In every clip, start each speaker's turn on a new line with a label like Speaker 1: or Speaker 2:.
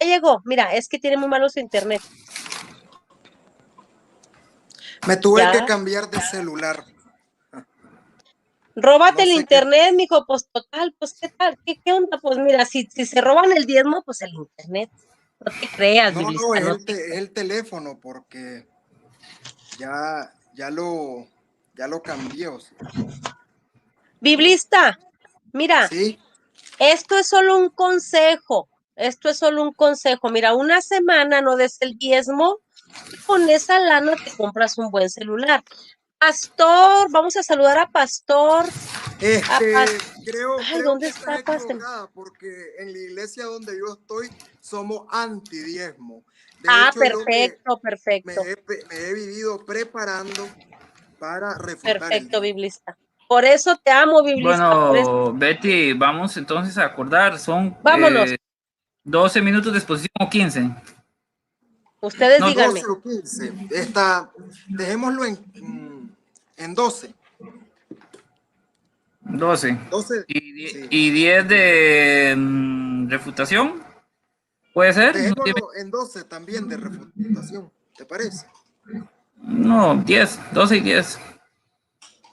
Speaker 1: Ya llegó, mira, es que tiene muy malo su internet.
Speaker 2: Me tuve que
Speaker 1: Ya.
Speaker 2: cambiar de celular.
Speaker 1: Róbate
Speaker 2: No
Speaker 1: el
Speaker 2: sé qué.
Speaker 1: internet, mijo, pues total, pues qué tal, qué onda, pues mira, si se roban el diezmo, pues el internet. No te creas,
Speaker 2: No,
Speaker 1: biblista, no te
Speaker 2: es
Speaker 1: creas.
Speaker 2: el teléfono porque ya, ya lo cambié. O sea.
Speaker 1: Biblista, mira,
Speaker 2: Sí,
Speaker 1: esto es solo un consejo, esto es solo un consejo. Mira, una semana no des el diezmo y con esa lana te compras un buen celular. Pastor, vamos a saludar a Pastor. Ay,
Speaker 2: creo
Speaker 1: ¿dónde
Speaker 2: que
Speaker 1: está
Speaker 2: estás
Speaker 1: Pastor?
Speaker 2: equivocada porque en la iglesia donde yo estoy somos antidiezmo. De
Speaker 1: Ah,
Speaker 2: hecho,
Speaker 1: perfecto, perfecto,
Speaker 2: me he vivido preparando para refutar el
Speaker 1: perfecto,
Speaker 2: diezmo.
Speaker 1: biblista. Por eso te amo, biblista, por eso.
Speaker 3: Bueno, Betty, vamos entonces a acordar. Son
Speaker 1: Vámonos,
Speaker 3: 12 minutos de exposición o 15.
Speaker 1: ustedes
Speaker 2: No, 12
Speaker 1: díganme.
Speaker 2: o 15. Dejémoslo en 12.
Speaker 3: 12.
Speaker 2: 12, sí.
Speaker 3: Y 10 de refutación. ¿Puede ser?
Speaker 2: Dejémoslo en 12 también de refutación. ¿Te parece?
Speaker 3: No, 10, 12 y 10.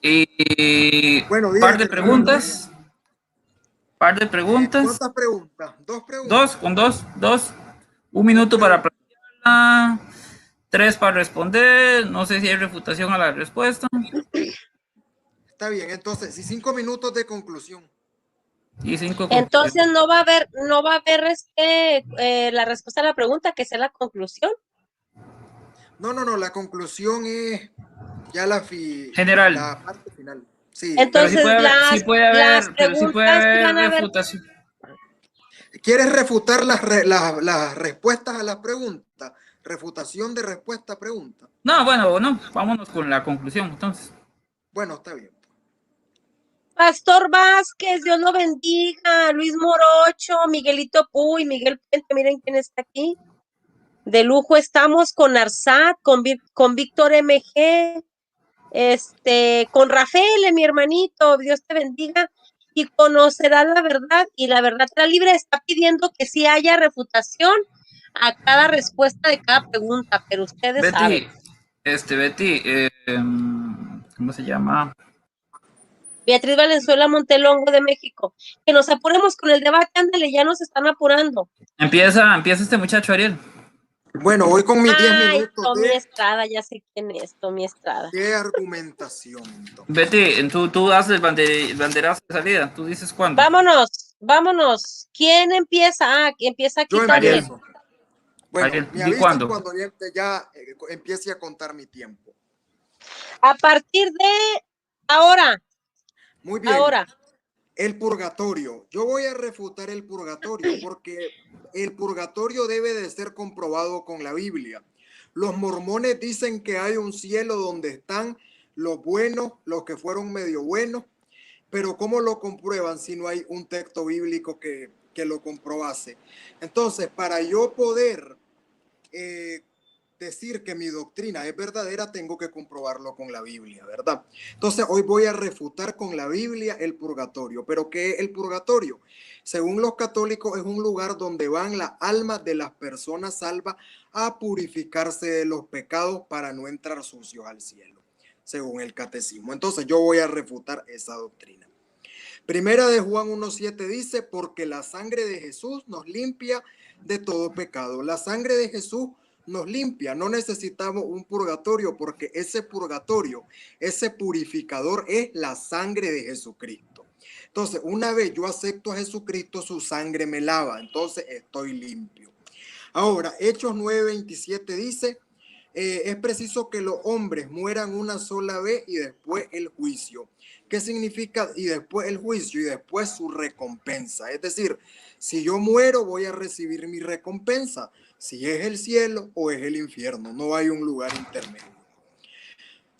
Speaker 3: Y
Speaker 2: Bueno,
Speaker 3: par
Speaker 2: 10
Speaker 3: de
Speaker 2: de refutación.
Speaker 3: preguntas. Par de preguntas.
Speaker 2: ¿Cuántas preguntas? Dos
Speaker 3: Dos,
Speaker 2: preguntas.
Speaker 3: con dos. Un
Speaker 2: Dos
Speaker 3: minuto para
Speaker 2: preguntas.
Speaker 3: plantearla. 3 para responder. No sé si hay refutación a la respuesta.
Speaker 2: Está bien, entonces, si 5 minutos de conclusión.
Speaker 3: Y 5
Speaker 1: Entonces
Speaker 3: conclusiones.
Speaker 1: no va a haber la respuesta a la pregunta, que sea la conclusión.
Speaker 2: No, la conclusión es ya
Speaker 3: General.
Speaker 2: la parte final. Sí.
Speaker 3: Pero
Speaker 1: Entonces las
Speaker 3: sí puede
Speaker 1: preguntas que
Speaker 3: haber
Speaker 1: van a haber,
Speaker 3: refutación.
Speaker 2: ¿Quieres refutar las respuestas a las preguntas? Refutación de respuesta a pregunta.
Speaker 3: No, bueno, no, vámonos con la conclusión, entonces.
Speaker 2: Bueno, está bien.
Speaker 1: Pastor Vázquez, Dios lo bendiga, Luis Morocho, Miguelito Puy, Miguel Puente, miren quién está aquí. De lujo estamos con Arsat, con Víctor MG, con Rafael, mi hermanito, Dios te bendiga y conocerás la verdad y la verdad será libre. Está pidiendo que sí haya refutación a cada respuesta de cada pregunta, pero ustedes saben.
Speaker 3: Betty, Betty, ¿cómo se llama?
Speaker 1: Beatriz Valenzuela Montelongo de México. Que nos apuremos con el debate, ándale, ya nos están apurando.
Speaker 3: Empieza este muchacho, Ariel.
Speaker 2: Bueno, voy con mis 10
Speaker 1: Ay,
Speaker 2: minutos
Speaker 1: Tommy Estrada, ya sé quién es, Tommy Estrada.
Speaker 2: de argumentación. Entonces.
Speaker 3: Betty, tú haces el banderazo de salida, tú dices cuándo.
Speaker 1: Vámonos, vámonos. ¿Quién empieza? Ah, empieza aquí
Speaker 2: Yo
Speaker 1: también.
Speaker 3: Ariel,
Speaker 2: empiezo. Bueno,
Speaker 3: Ariel,
Speaker 2: me
Speaker 3: di
Speaker 2: avisan
Speaker 3: cuándo.
Speaker 2: cuando ya empiece a contar mi tiempo.
Speaker 1: A partir de ahora,
Speaker 2: Muy bien.
Speaker 1: ahora.
Speaker 2: El purgatorio. Yo voy a refutar el purgatorio porque el purgatorio debe de ser comprobado con la Biblia. Los mormones dicen que hay un cielo donde están los buenos, los que fueron medio buenos, pero ¿cómo lo comprueban si no hay un texto bíblico que lo comprobase? Entonces, para yo poder eh, decir que mi doctrina es verdadera, tengo que comprobarlo con la Biblia, ¿verdad? Entonces, hoy voy a refutar con la Biblia el purgatorio. ¿Pero qué es el purgatorio? Según los católicos, es un lugar donde van las almas de las personas salvas a purificarse de los pecados para no entrar sucios al cielo, según el catecismo. Entonces, yo voy a refutar esa doctrina. Primera de Juan 1.7 dice, porque la sangre de Jesús nos limpia de todo pecado. La sangre de Jesús nos limpia, no necesitamos un purgatorio porque ese purgatorio, ese purificador es la sangre de Jesucristo. Entonces, una vez yo acepto a Jesucristo, su sangre me lava, entonces estoy limpio. Ahora, Hechos 9:27 dice, es preciso que los hombres mueran una sola vez y después el juicio. ¿Qué significa? Y después el juicio y después su recompensa. Es decir, si yo muero voy a recibir mi recompensa. Si es el cielo o es el infierno. No hay un lugar intermedio.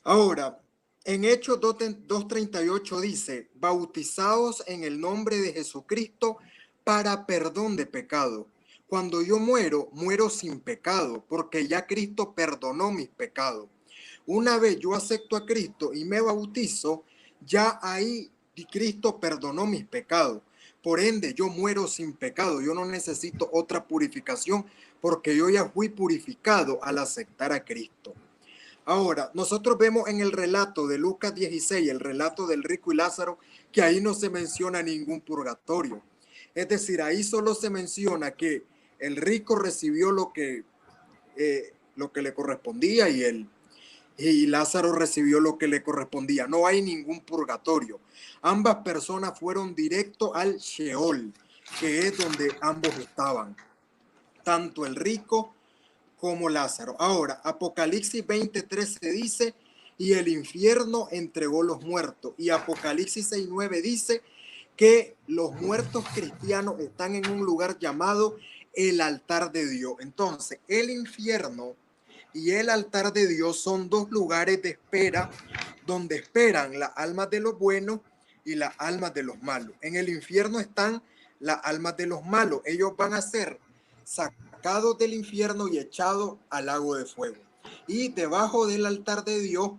Speaker 2: Ahora, en Hechos 2:38 dice, bautizados en el nombre de Jesucristo para perdón de pecado. Cuando yo muero, muero sin pecado, porque ya Cristo perdonó mis pecados. Una vez yo acepto a Cristo y me bautizo, ya ahí Cristo perdonó mis pecados. Por ende, yo muero sin pecado. Yo no necesito otra purificación porque yo ya fui purificado al aceptar a Cristo. Ahora, nosotros vemos en el relato de Lucas 16, el relato del rico y Lázaro, que ahí no se menciona ningún purgatorio. Es decir, ahí solo se menciona que el rico recibió lo que le correspondía y Lázaro recibió lo que le correspondía. No hay ningún purgatorio. Ambas personas fueron directo al Sheol, que es donde ambos estaban, tanto el rico como Lázaro. Ahora, Apocalipsis 20:13 dice, y el infierno entregó los muertos. Y Apocalipsis 6:9 dice que los muertos cristianos están en un lugar llamado el altar de Dios. Entonces, el infierno y el altar de Dios son dos lugares de espera donde esperan las almas de los buenos y las almas de los malos. En el infierno están las almas de los malos. Ellos van a ser sacados del infierno y echados al lago de fuego. Y debajo del altar de Dios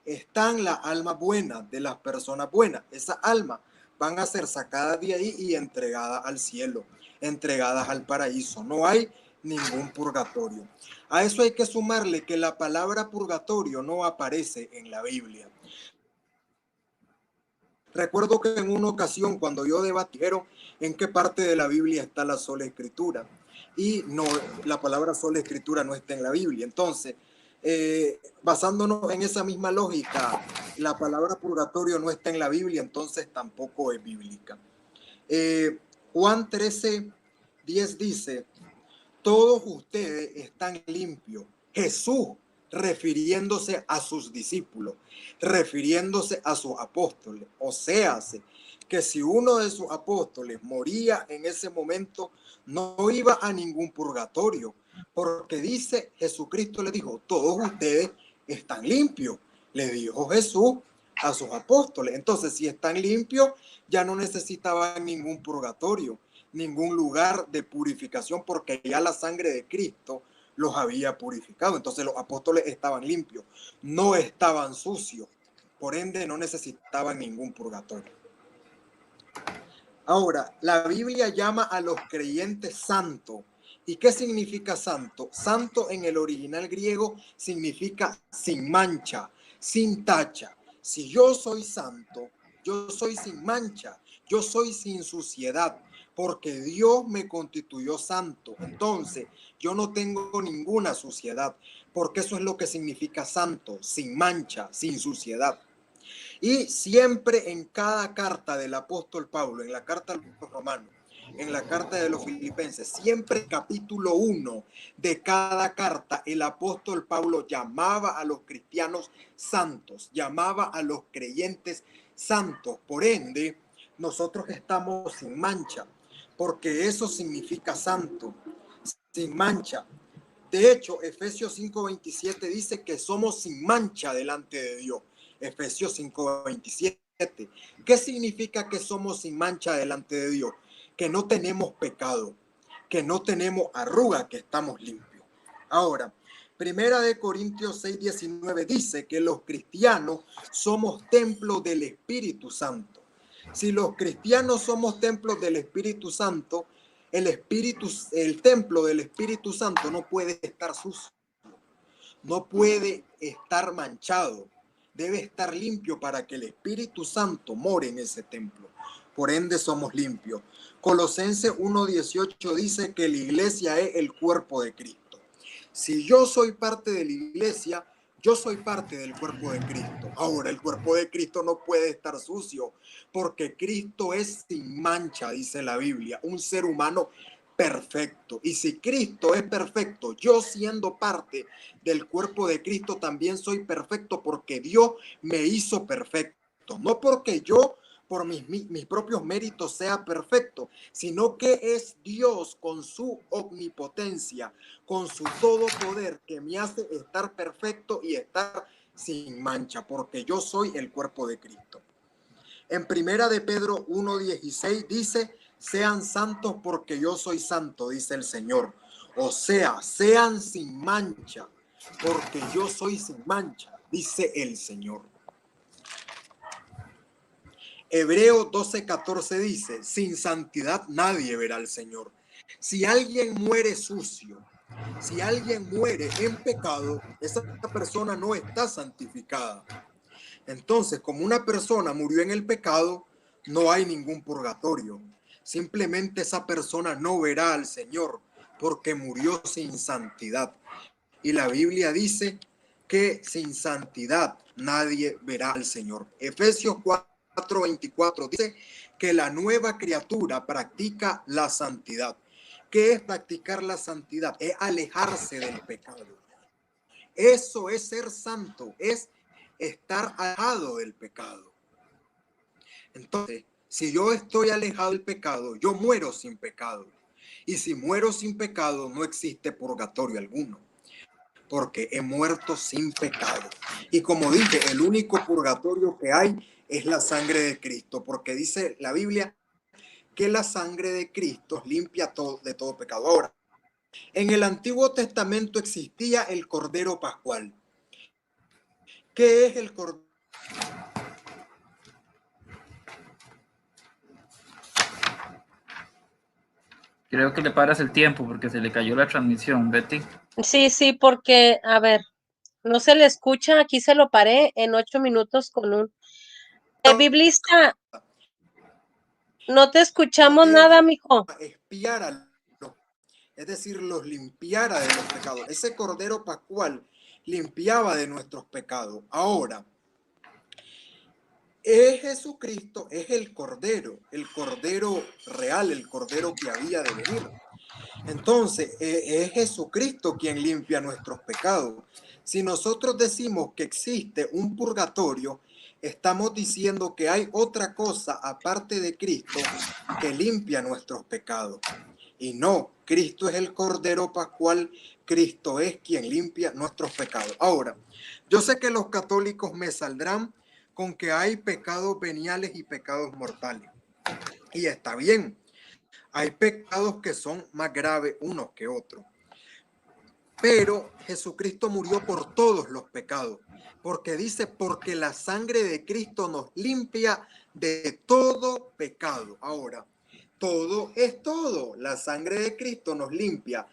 Speaker 2: están las almas buenas, de las personas buenas. Esas almas van a ser sacadas de ahí y entregadas al cielo, entregadas al paraíso. No hay ningún purgatorio. A eso hay que sumarle que la palabra purgatorio no aparece en la Biblia. Recuerdo que en una ocasión cuando yo debatieron en qué parte de la Biblia está la sola escritura y no, la palabra sola escritura no está en la Biblia. Entonces, basándonos en esa misma lógica, la palabra purgatorio no está en la Biblia, entonces tampoco es bíblica. Juan 13:10 dice, todos ustedes están limpios. Jesús refiriéndose a sus discípulos, refiriéndose a sus apóstoles. O sea, que si uno de sus apóstoles moría en ese momento, no iba a ningún purgatorio, porque dice, Jesucristo le dijo, todos ustedes están limpios. Le dijo Jesús a sus apóstoles. Entonces, si están limpios, ya no necesitaban ningún purgatorio, ningún lugar de purificación, porque ya la sangre de Cristo los había purificado. Entonces los apóstoles estaban limpios, no estaban sucios, por ende no necesitaban ningún purgatorio. Ahora, la Biblia llama a los creyentes santos. ¿Y qué significa santo? Santo en el original griego significa sin mancha, sin tacha. Si yo soy santo, yo soy sin mancha, yo soy sin suciedad, porque Dios me constituyó santo. Entonces, yo no tengo ninguna suciedad, porque eso es lo que significa santo, sin mancha, sin suciedad. Y siempre en cada carta del apóstol Pablo, en la carta de los Romanos, en la carta de los Filipenses, siempre capítulo 1 de cada carta, el apóstol Pablo llamaba a los cristianos santos, llamaba a los creyentes santos. Por ende, nosotros estamos sin mancha, porque eso significa santo, sin mancha. De hecho, Efesios 5:27 dice que somos sin mancha delante de Dios. Efesios 5:27. ¿Qué significa que somos sin mancha delante de Dios? Que no tenemos pecado, que no tenemos arruga, que estamos limpios. Ahora, Primera de Corintios 6:19 dice que los cristianos somos templos del Espíritu Santo. Si los cristianos somos templos del Espíritu Santo, el templo del Espíritu Santo no puede estar sucio, no puede estar manchado, debe estar limpio para que el Espíritu Santo more en ese templo. Por ende somos limpios. Colosenses 1:18 dice que la iglesia es el cuerpo de Cristo. Si yo soy parte de la iglesia, yo soy parte del cuerpo de Cristo. Ahora, el cuerpo de Cristo no puede estar sucio, porque Cristo es sin mancha, dice la Biblia, un ser humano perfecto. Y si Cristo es perfecto, yo siendo parte del cuerpo de Cristo también soy perfecto, porque Dios me hizo perfecto. No porque yo por mis propios méritos sea perfecto, sino que es Dios con su omnipotencia, con su todo poder, que me hace estar perfecto y estar sin mancha, porque yo soy el cuerpo de Cristo. En Primera de Pedro 1:16 dice, sean santos porque yo soy santo, dice el Señor. O sea, sean sin mancha, porque yo soy sin mancha, dice el Señor. Hebreos 12:14 dice, sin santidad nadie verá al Señor. Si alguien muere sucio, si alguien muere en pecado, esa persona no está santificada. Entonces, como una persona murió en el pecado, no hay ningún purgatorio. Simplemente esa persona no verá al Señor porque murió sin santidad. Y la Biblia dice que sin santidad nadie verá al Señor. Efesios 4:24 dice que la nueva criatura practica la santidad. ¿Qué es practicar la santidad? Es alejarse del pecado. Eso es ser santo, es estar alejado del pecado. Entonces, si yo estoy alejado del pecado, yo muero sin pecado. Y si muero sin pecado, no existe purgatorio alguno, porque he muerto sin pecado. Y como dije, el único purgatorio que hay es la sangre de Cristo, porque dice la Biblia que la sangre de Cristo limpia de todo pecado. Ahora, en el Antiguo Testamento existía el Cordero Pascual. ¿Qué es el Cordero?
Speaker 3: Creo que le paras el tiempo porque se le cayó la transmisión, Betty.
Speaker 1: Sí, porque, a ver, no se le escucha, aquí se lo paré en 8 minutos con un... biblista, no te escuchamos nada, mijo.
Speaker 2: Expiara, es decir, los limpiara de los pecados. Ese Cordero Pascual limpiaba de nuestros pecados. Ahora, es Jesucristo, es el Cordero real, el Cordero que había de venir. Entonces, es Jesucristo quien limpia nuestros pecados. Si nosotros decimos que existe un purgatorio, estamos diciendo que hay otra cosa aparte de Cristo que limpia nuestros pecados. Y no, Cristo es el Cordero Pascual, Cristo es quien limpia nuestros pecados. Ahora, yo sé que los católicos me saldrán con que hay pecados veniales y pecados mortales. Y está bien. Hay pecados que son más graves unos que otros. Pero Jesucristo murió por todos los pecados. Porque dice, porque la sangre de Cristo nos limpia de todo pecado. Ahora, todo es todo. La sangre de Cristo nos limpia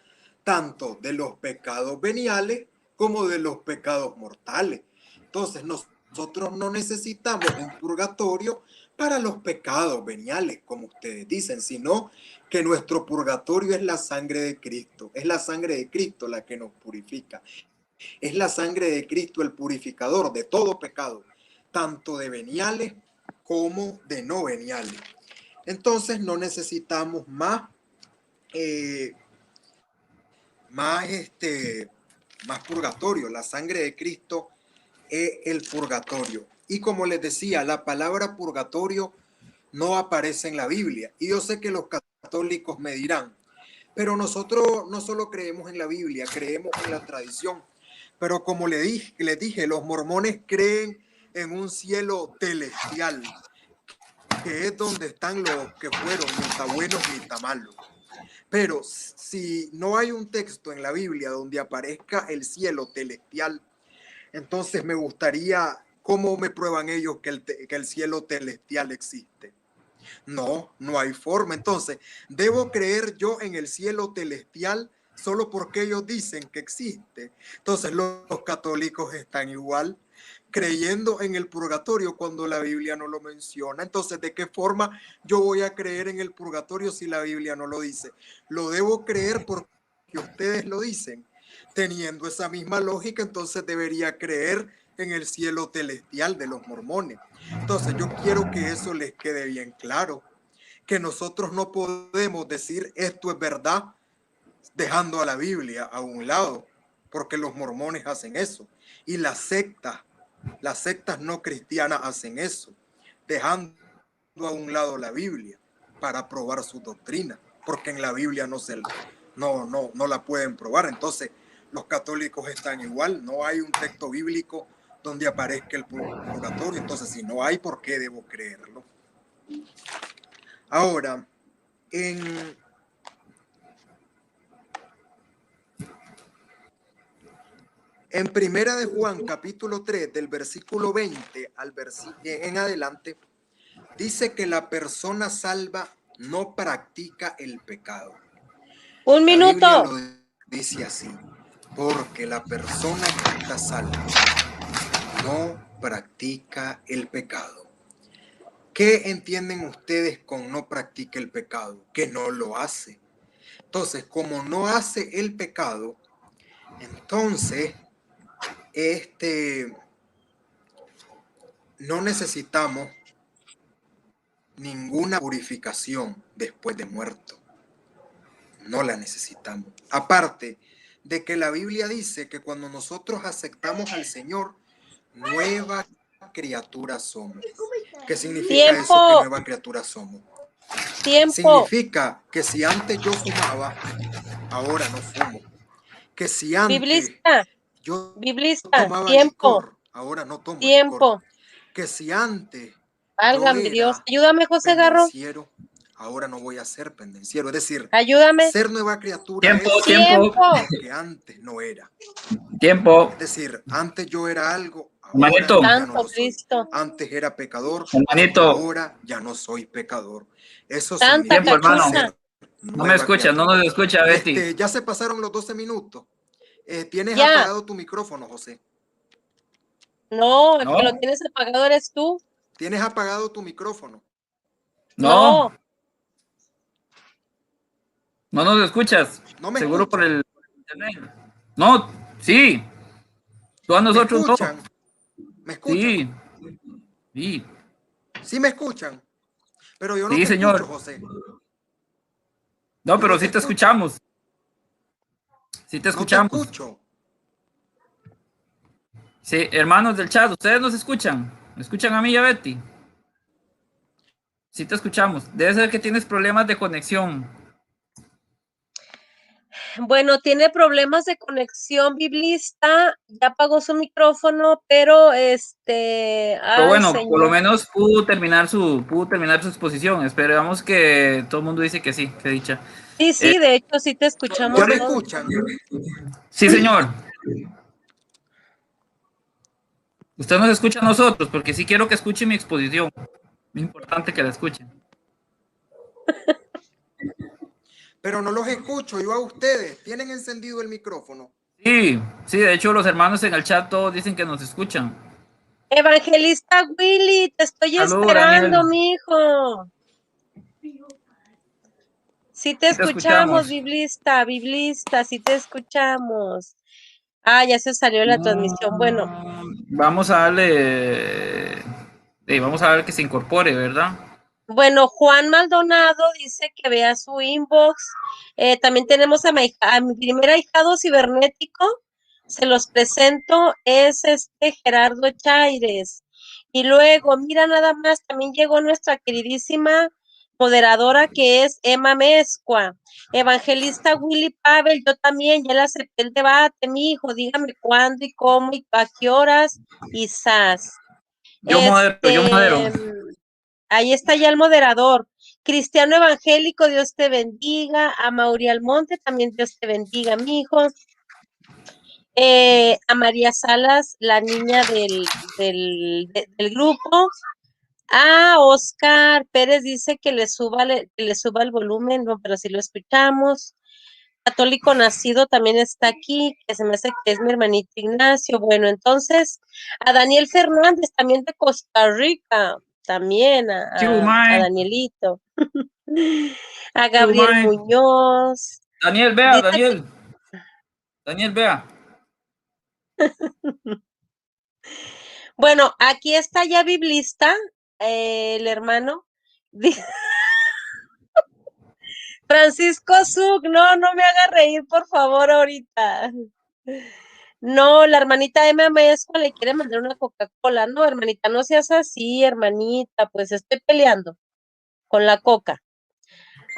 Speaker 2: tanto de los pecados veniales como de los pecados mortales. Entonces, nosotros no necesitamos un purgatorio para los pecados veniales, como ustedes dicen, sino que nuestro purgatorio es la sangre de Cristo. Es la sangre de Cristo la que nos purifica. Es la sangre de Cristo el purificador de todo pecado, tanto de veniales como de no veniales. Entonces no necesitamos más purgatorio. La sangre de Cristo es el purgatorio. Y como les decía, la palabra purgatorio no aparece en la Biblia. Y yo sé que los católicos me dirán, pero nosotros no solo creemos en la Biblia, creemos en la tradición. Pero como les dije, los mormones creen en un cielo celestial, que es donde están los que fueron, ni está buenos ni está malos. Pero si no hay un texto en la Biblia donde aparezca el cielo celestial, entonces me gustaría, ¿cómo me prueban ellos que el cielo celestial existe? No, no hay forma. Entonces, ¿debo creer yo en el cielo celestial solo porque ellos dicen que existe? Entonces, los católicos están igual, creyendo en el purgatorio cuando la Biblia no lo menciona. Entonces, ¿de qué forma yo voy a creer en el purgatorio si la Biblia no lo dice? Lo debo creer porque ustedes lo dicen. Teniendo esa misma lógica, entonces debería creer en el cielo celestial de los mormones. Entonces yo quiero que eso les quede bien claro, que nosotros no podemos decir esto es verdad dejando a la Biblia a un lado, porque los mormones hacen eso y las sectas no cristianas hacen eso, dejando a un lado la Biblia para probar su doctrina, porque en la Biblia no la pueden probar. Entonces los católicos están igual, no hay un texto bíblico donde aparezca el purgatorio. Entonces, si no hay, ¿por qué debo creerlo? Ahora, en Primera de Juan, capítulo 3, del versículo 20 en adelante, Dice que la persona salva no practica el pecado.
Speaker 1: Un
Speaker 2: La Biblia
Speaker 1: minuto.
Speaker 2: lo dice así, porque la persona que está salva no practica el pecado. ¿Qué entienden ustedes con no practica el pecado? Que no lo hace. Entonces, como no hace el pecado, entonces, no necesitamos ninguna purificación después de muerto. No la necesitamos. Aparte de que la Biblia dice que cuando nosotros aceptamos al Señor, nueva criatura somos. ¿Qué significa eso que
Speaker 1: Tiempo.
Speaker 2: nueva criatura somos?
Speaker 1: Tiempo.
Speaker 2: Significa que si antes yo fumaba, ahora no fumo. Que si antes
Speaker 1: Biblista.
Speaker 2: yo
Speaker 1: Biblista.
Speaker 2: tomaba
Speaker 1: Tiempo.
Speaker 2: licor, ahora no tomo licor.
Speaker 1: Tiempo.
Speaker 2: Que si antes yo
Speaker 1: Válgame Dios.
Speaker 2: era
Speaker 1: Ayúdame, José Garro.
Speaker 2: pendenciero, ahora no voy a ser pendenciero. Es decir,
Speaker 1: Ayúdame.
Speaker 2: ser nueva criatura
Speaker 3: Tiempo,
Speaker 2: es
Speaker 3: tiempo,
Speaker 2: lo que antes no era.
Speaker 3: tiempo.
Speaker 2: Es decir, antes yo era algo, ahora
Speaker 3: Hermanito,
Speaker 2: ya no
Speaker 1: Santo
Speaker 2: lo soy.
Speaker 1: Cristo.
Speaker 2: Antes era pecador,
Speaker 3: hermanito,
Speaker 2: ahora ya no soy pecador. Eso
Speaker 1: Santa
Speaker 3: tiempo,
Speaker 2: significa
Speaker 3: hermano.
Speaker 1: Cachuna.
Speaker 2: ser
Speaker 3: No me
Speaker 2: nueva
Speaker 3: escucha, no
Speaker 2: criatura.
Speaker 3: nos escucha, Betty.
Speaker 2: Ya se pasaron los 12 minutos. Tienes
Speaker 1: Ya.
Speaker 2: apagado tu micrófono, José.
Speaker 1: No, el que lo
Speaker 3: No,
Speaker 1: tienes apagado eres tú.
Speaker 2: Tienes apagado tu micrófono.
Speaker 3: no, no nos escuchas.
Speaker 2: No me
Speaker 3: Seguro por
Speaker 2: escuchan.
Speaker 3: el internet. No, sí. Tú a
Speaker 2: ¿Me
Speaker 3: nosotros no.
Speaker 2: escuchan? ¿Me escuchan?
Speaker 3: Sí, sí,
Speaker 2: Sí me escuchan. Pero yo no
Speaker 3: sí,
Speaker 2: te escucho,
Speaker 3: señor.
Speaker 2: José.
Speaker 3: No,
Speaker 2: Yo
Speaker 3: pero
Speaker 2: no te
Speaker 3: sí te
Speaker 2: escucho.
Speaker 3: escuchamos. Sí te
Speaker 2: No te
Speaker 3: escuchamos.
Speaker 2: escucho.
Speaker 3: Sí, hermanos del chat, ¿ustedes nos escuchan? ¿Me escuchan a mí y a Betty? Sí te escuchamos. Debe ser que tienes problemas de conexión.
Speaker 1: Bueno, tiene problemas de conexión biblista, ya apagó su micrófono, pero
Speaker 3: Pero
Speaker 1: ay,
Speaker 3: bueno, por lo
Speaker 1: señor.
Speaker 3: menos pudo terminar su exposición. Esperamos que todo el mundo dice que sí, que dicha.
Speaker 1: Sí, sí, de hecho sí te escuchamos
Speaker 2: ¿Ya me
Speaker 1: todos.
Speaker 2: escuchan?
Speaker 3: Sí, señor. Usted nos escucha a nosotros, porque sí quiero que escuche mi exposición. Es importante que la escuchen.
Speaker 2: Pero no los escucho yo a ustedes. ¿Tienen encendido el micrófono?
Speaker 3: Sí, sí, de hecho los hermanos en el chat todos dicen que nos escuchan.
Speaker 1: Evangelista Willy, te estoy
Speaker 3: Saludos, Daniel.
Speaker 1: esperando, mijo. Sí te
Speaker 3: Sí te
Speaker 1: escuchamos,
Speaker 3: escuchamos.
Speaker 1: biblista, sí te escuchamos. Ah, ya se salió la transmisión. Bueno,
Speaker 3: Vamos a darle. Vamos a ver que se incorpore, ¿verdad?
Speaker 1: bueno, Juan Maldonado dice que vea su inbox. También tenemos a mi primer ahijado cibernético. Se los presento, es Gerardo Chaires. Y luego, mira nada más, también llegó nuestra queridísima moderadora que es Emma Mezcua. Evangelista Willy Pavel, yo también ya le acepté el debate, mi hijo, dígame cuándo y cómo y a qué horas y sas.
Speaker 3: Yo modero.
Speaker 1: Ahí está ya el moderador. Cristiano evangélico, Dios te bendiga. A Mauri Almonte, también Dios te bendiga, mi hijo. A María Salas, la niña del grupo. Oscar Pérez dice que le suba el volumen, no, pero sí lo escuchamos. Católico Nacido también está aquí, que se me hace que es mi hermanito Ignacio. Bueno, entonces, a Daniel Fernández, también de Costa Rica, también a Danielito, a Gabriel Muñoz.
Speaker 3: Daniel, vea, Daniel. Daniel, vea.
Speaker 1: Bueno, aquí está ya biblista, el hermano. Francisco Zug, no me haga reír, por favor, ahorita. No, la hermanita Emma Mezcua le quiere mandar una Coca-Cola. No, hermanita, no seas así, hermanita, pues estoy peleando con la coca.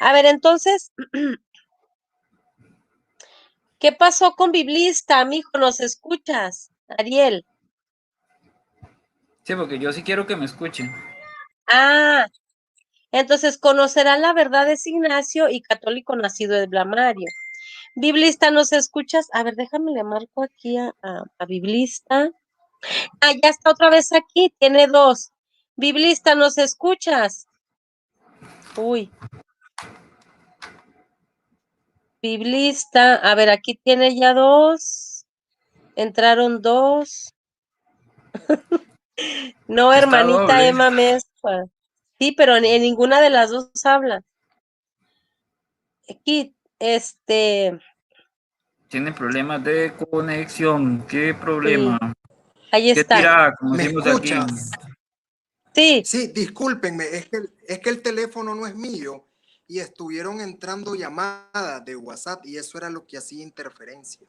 Speaker 1: A ver, entonces, ¿qué pasó con Biblista, mijo? ¿Nos escuchas, Ariel?
Speaker 3: Sí, porque yo sí quiero que me escuchen.
Speaker 1: Ah, entonces conocerán la verdad es Ignacio y católico nacido es Blamario. Biblista, ¿nos escuchas? A ver, déjame le marco aquí a Biblista. Ah, ya está otra vez aquí, tiene dos. Biblista, ¿nos escuchas? Uy. Biblista, a ver, aquí tiene ya 2. Entraron 2. No,
Speaker 3: Está
Speaker 1: hermanita
Speaker 3: doble.
Speaker 1: Emma Mezcua. Sí, pero en ninguna de las dos habla. Aquí,
Speaker 3: Tiene problemas de conexión. ¿Qué
Speaker 1: sí,
Speaker 3: problema?
Speaker 1: ahí
Speaker 3: ¿Qué
Speaker 1: está.
Speaker 3: tirada? Como
Speaker 2: ¿Me
Speaker 3: decimos aquí.
Speaker 2: escuchas?
Speaker 1: Sí,
Speaker 2: Sí, discúlpenme, es que el teléfono no es mío y estuvieron entrando llamadas de WhatsApp y eso era lo que hacía interferencia.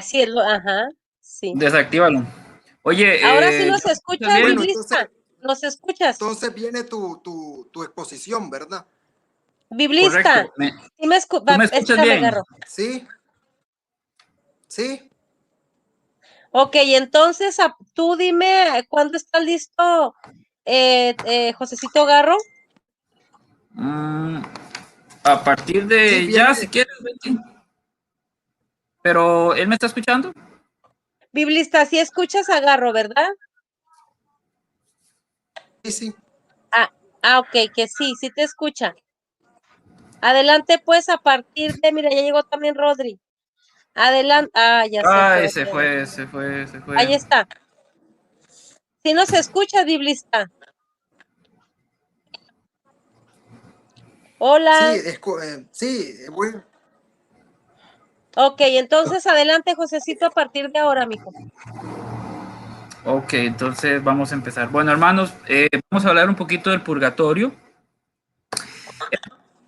Speaker 1: sí, ajá, sí.
Speaker 3: Desactívalo.
Speaker 1: Ahora sí
Speaker 3: Oye,
Speaker 1: nos
Speaker 3: ¿ya me escuchas
Speaker 1: escuchas,
Speaker 3: bien?
Speaker 2: Bueno,
Speaker 1: Biblista. ¿Nos escuchas?
Speaker 2: entonces viene tu exposición, ¿verdad?
Speaker 1: Biblista,
Speaker 3: Correcto.
Speaker 1: sí me
Speaker 3: ¿Tú me escuchas
Speaker 1: espérame,
Speaker 3: bien?
Speaker 1: agarro.
Speaker 2: Sí, sí.
Speaker 1: Ok, entonces tú dime cuándo está listo Josecito Garro.
Speaker 3: Mm, a partir
Speaker 2: Sí,
Speaker 3: de ya, si
Speaker 2: viene.
Speaker 3: quieres, Betty. Pero, ¿él me está escuchando?
Speaker 1: Biblista, sí escuchas a Garro, ¿verdad?
Speaker 2: Sí, sí.
Speaker 1: Ah, ok, que sí te escucha. Adelante, pues, a partir de, mira, ya llegó también Rodri. Adelante, ya se fue
Speaker 3: Ay,
Speaker 1: otra vez.
Speaker 3: se fue.
Speaker 1: Ahí está. Sí nos escucha, Biblista.
Speaker 2: Sí,
Speaker 1: Hola.
Speaker 2: sí, bueno.
Speaker 1: Ok, entonces adelante, Josecito, a partir de ahora, mijo.
Speaker 3: Ok, entonces vamos a empezar. Bueno, hermanos, vamos a hablar un poquito del purgatorio. Es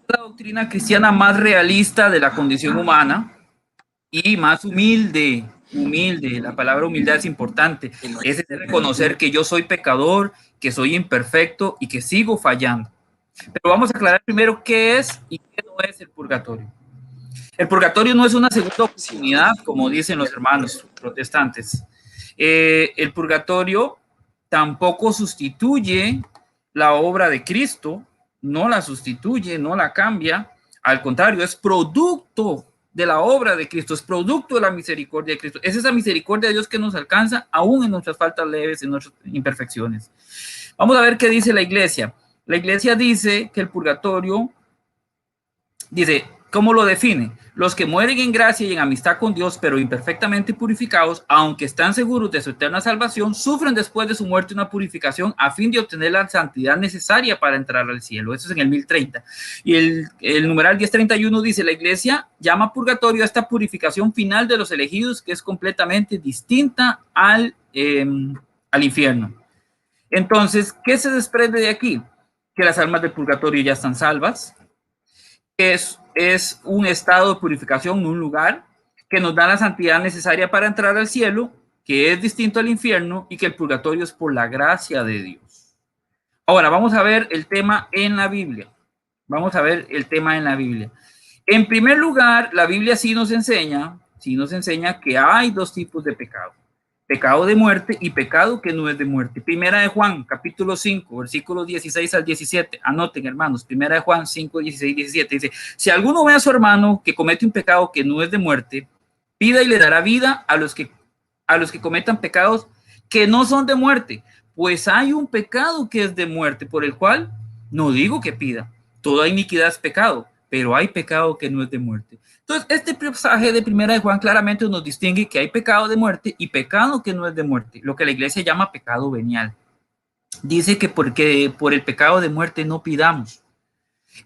Speaker 3: la doctrina cristiana más realista de la condición humana y más humilde. Humilde, la palabra humildad es importante. Es de reconocer que yo soy pecador, que soy imperfecto y que sigo fallando. Pero vamos a aclarar primero qué es y qué no es el purgatorio. El purgatorio no es una segunda oportunidad, como dicen los hermanos protestantes. El purgatorio tampoco sustituye la obra de Cristo, no la sustituye, no la cambia. Al contrario, es producto de la obra de Cristo, es producto de la misericordia de Cristo. Es esa misericordia de Dios que nos alcanza aún en nuestras faltas leves, en nuestras imperfecciones. Vamos a ver qué dice la iglesia. La iglesia dice que el purgatorio, dice, ¿cómo lo define? Los que mueren en gracia y en amistad con Dios, pero imperfectamente purificados, aunque están seguros de su eterna salvación, sufren después de su muerte una purificación a fin de obtener la santidad necesaria para entrar al cielo. Eso es en el 1030. Y el numeral 1031 dice, la iglesia llama purgatorio a esta purificación final de los elegidos, que es completamente distinta al infierno. Entonces, ¿qué se desprende de aquí? Que las almas del purgatorio ya están salvas, es un estado de purificación, un lugar que nos da la santidad necesaria para entrar al cielo, que es distinto al infierno y que el purgatorio es por la gracia de Dios. Ahora, vamos a ver el tema en la Biblia. Vamos a ver el tema en la Biblia. En primer lugar, la Biblia sí nos enseña que hay dos tipos de pecado. Pecado de muerte y pecado que no es de muerte. Primera de Juan, capítulo 5, versículos 16 al 17. Anoten, hermanos, primera de Juan 5, 16, 17. Dice, si alguno ve a su hermano que comete un pecado que no es de muerte, pida y le dará vida a los que cometan pecados que no son de muerte. Pues hay un pecado que es de muerte, por el cual no digo que pida. Toda iniquidad es pecado, pero hay pecado que no es de muerte. Entonces, este pasaje de primera de Juan claramente nos distingue que hay pecado de muerte y pecado que no es de muerte, lo que la iglesia llama pecado venial. Dice que porque por el pecado de muerte no pidamos.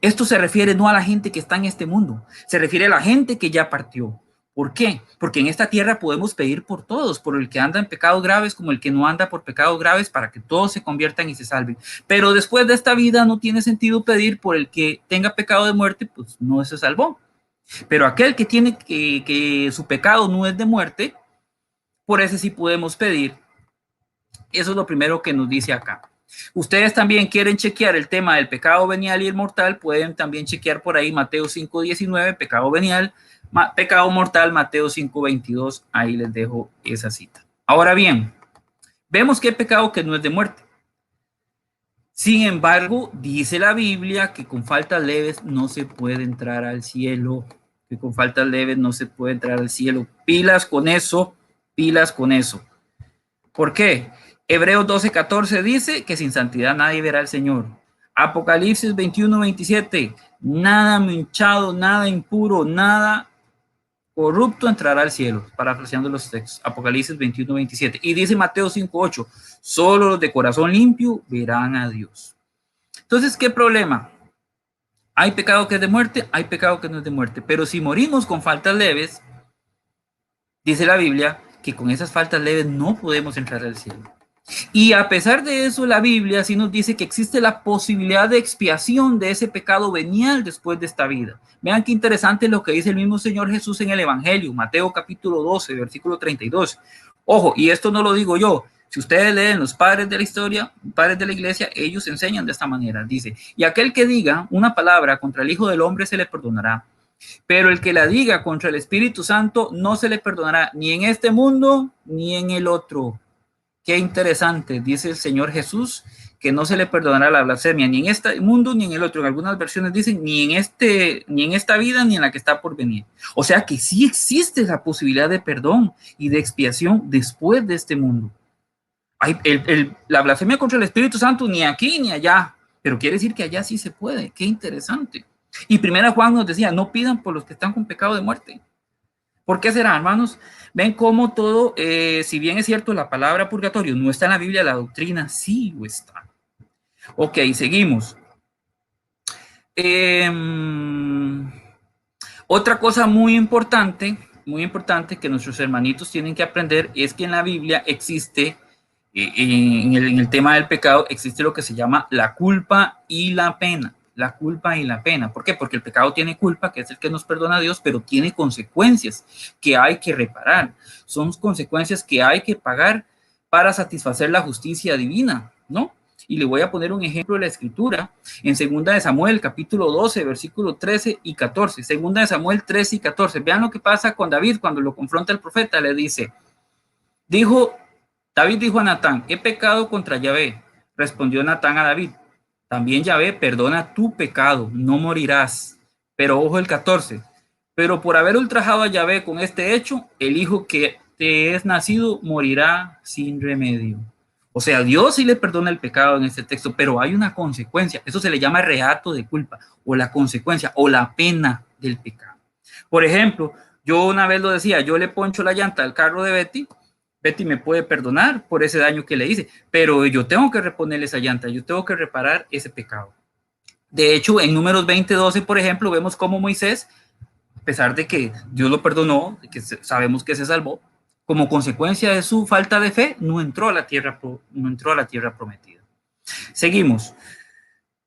Speaker 3: Esto se refiere no a la gente que está en este mundo, se refiere a la gente que ya partió. ¿Por qué? Porque en esta tierra podemos pedir por todos, por el que anda en pecados graves como el que no anda por pecados graves, para que todos se conviertan y se salven. Pero después de esta vida no tiene sentido pedir por el que tenga pecado de muerte, pues no se salvó. Pero aquel que tiene que su pecado no es de muerte, por ese sí podemos pedir. Eso es lo primero que nos dice acá. Ustedes también quieren chequear el tema del pecado venial y el mortal, pueden también chequear por ahí Mateo 5:19, pecado venial, pecado mortal, Mateo 5:22, ahí les dejo esa cita. Ahora bien, vemos que hay pecado que no es de muerte. Sin embargo, dice la Biblia que con faltas leves no se puede entrar al cielo, que con faltas leves no se puede entrar al cielo. Pilas con eso, pilas con eso. ¿Por qué? Hebreos 12:14 dice que sin santidad nadie verá al Señor. Apocalipsis 21:27, nada manchado, nada impuro, nada corrupto entrará al cielo, parafraseando los textos. Apocalipsis 21:27. Y dice Mateo 5:8, solo los de corazón limpio verán a Dios. Entonces, ¿qué problema? Hay pecado que es de muerte, hay pecado que no es de muerte, pero si morimos con faltas leves, dice la Biblia que con esas faltas leves no podemos entrar al cielo. Y a pesar de eso, la Biblia sí nos dice que existe la posibilidad de expiación de ese pecado venial después de esta vida. Vean qué interesante lo que dice el mismo Señor Jesús en el Evangelio, Mateo capítulo 12, versículo 32. Ojo, y esto no lo digo yo. Si ustedes leen los padres de la historia, padres de la iglesia, ellos enseñan de esta manera. Dice, y aquel que diga una palabra contra el Hijo del Hombre se le perdonará. Pero el que la diga contra el Espíritu Santo no se le perdonará ni en este mundo ni en el otro. Qué interesante, dice el Señor Jesús, que no se le perdonará la blasfemia ni en este mundo ni en el otro. En algunas versiones dicen ni en esta vida ni en la que está por venir. O sea que sí existe la posibilidad de perdón y de expiación después de este mundo. La blasfemia contra el Espíritu Santo ni aquí ni allá, pero quiere decir que allá sí se puede. Qué interesante. Y primera Juan nos decía, no pidan por los que están con pecado de muerte. ¿Por qué será, hermanos? Ven cómo todo, si bien es cierto, la palabra purgatorio no está en la Biblia, la doctrina sí lo está. Ok, seguimos. Otra cosa muy importante que nuestros hermanitos tienen que aprender es que en la Biblia existe, en el tema del pecado, existe lo que se llama la culpa y la pena. La culpa y la pena. ¿Por qué? Porque el pecado tiene culpa, que es el que nos perdona a Dios, pero tiene consecuencias que hay que reparar. Son consecuencias que hay que pagar para satisfacer la justicia divina, ¿no? Y le voy a poner un ejemplo de la escritura en 2 de Samuel, capítulo 12, versículos 13 y 14. 2 de Samuel 13 y 14. Vean lo que pasa con David cuando lo confronta el profeta. Le dice, David dijo a Natán, he pecado contra Yahvé. Respondió Natán a David, también Yahvé perdona tu pecado, no morirás. Pero ojo el 14. Pero por haber ultrajado a Yahvé con este hecho, el hijo que te es nacido morirá sin remedio. O sea, Dios sí le perdona el pecado en este texto, pero hay una consecuencia. Eso se le llama reato de culpa, o la consecuencia, o la pena del pecado. Por ejemplo, yo una vez lo decía, yo le poncho la llanta al carro de Betty, Betty me puede perdonar por ese daño que le hice, pero yo tengo que reponerle esa llanta, yo tengo que reparar ese pecado. De hecho, en Números 20:12, por ejemplo, vemos cómo Moisés, a pesar de que Dios lo perdonó, de que sabemos que se salvó, como consecuencia de su falta de fe, no entró a la tierra prometida. Seguimos.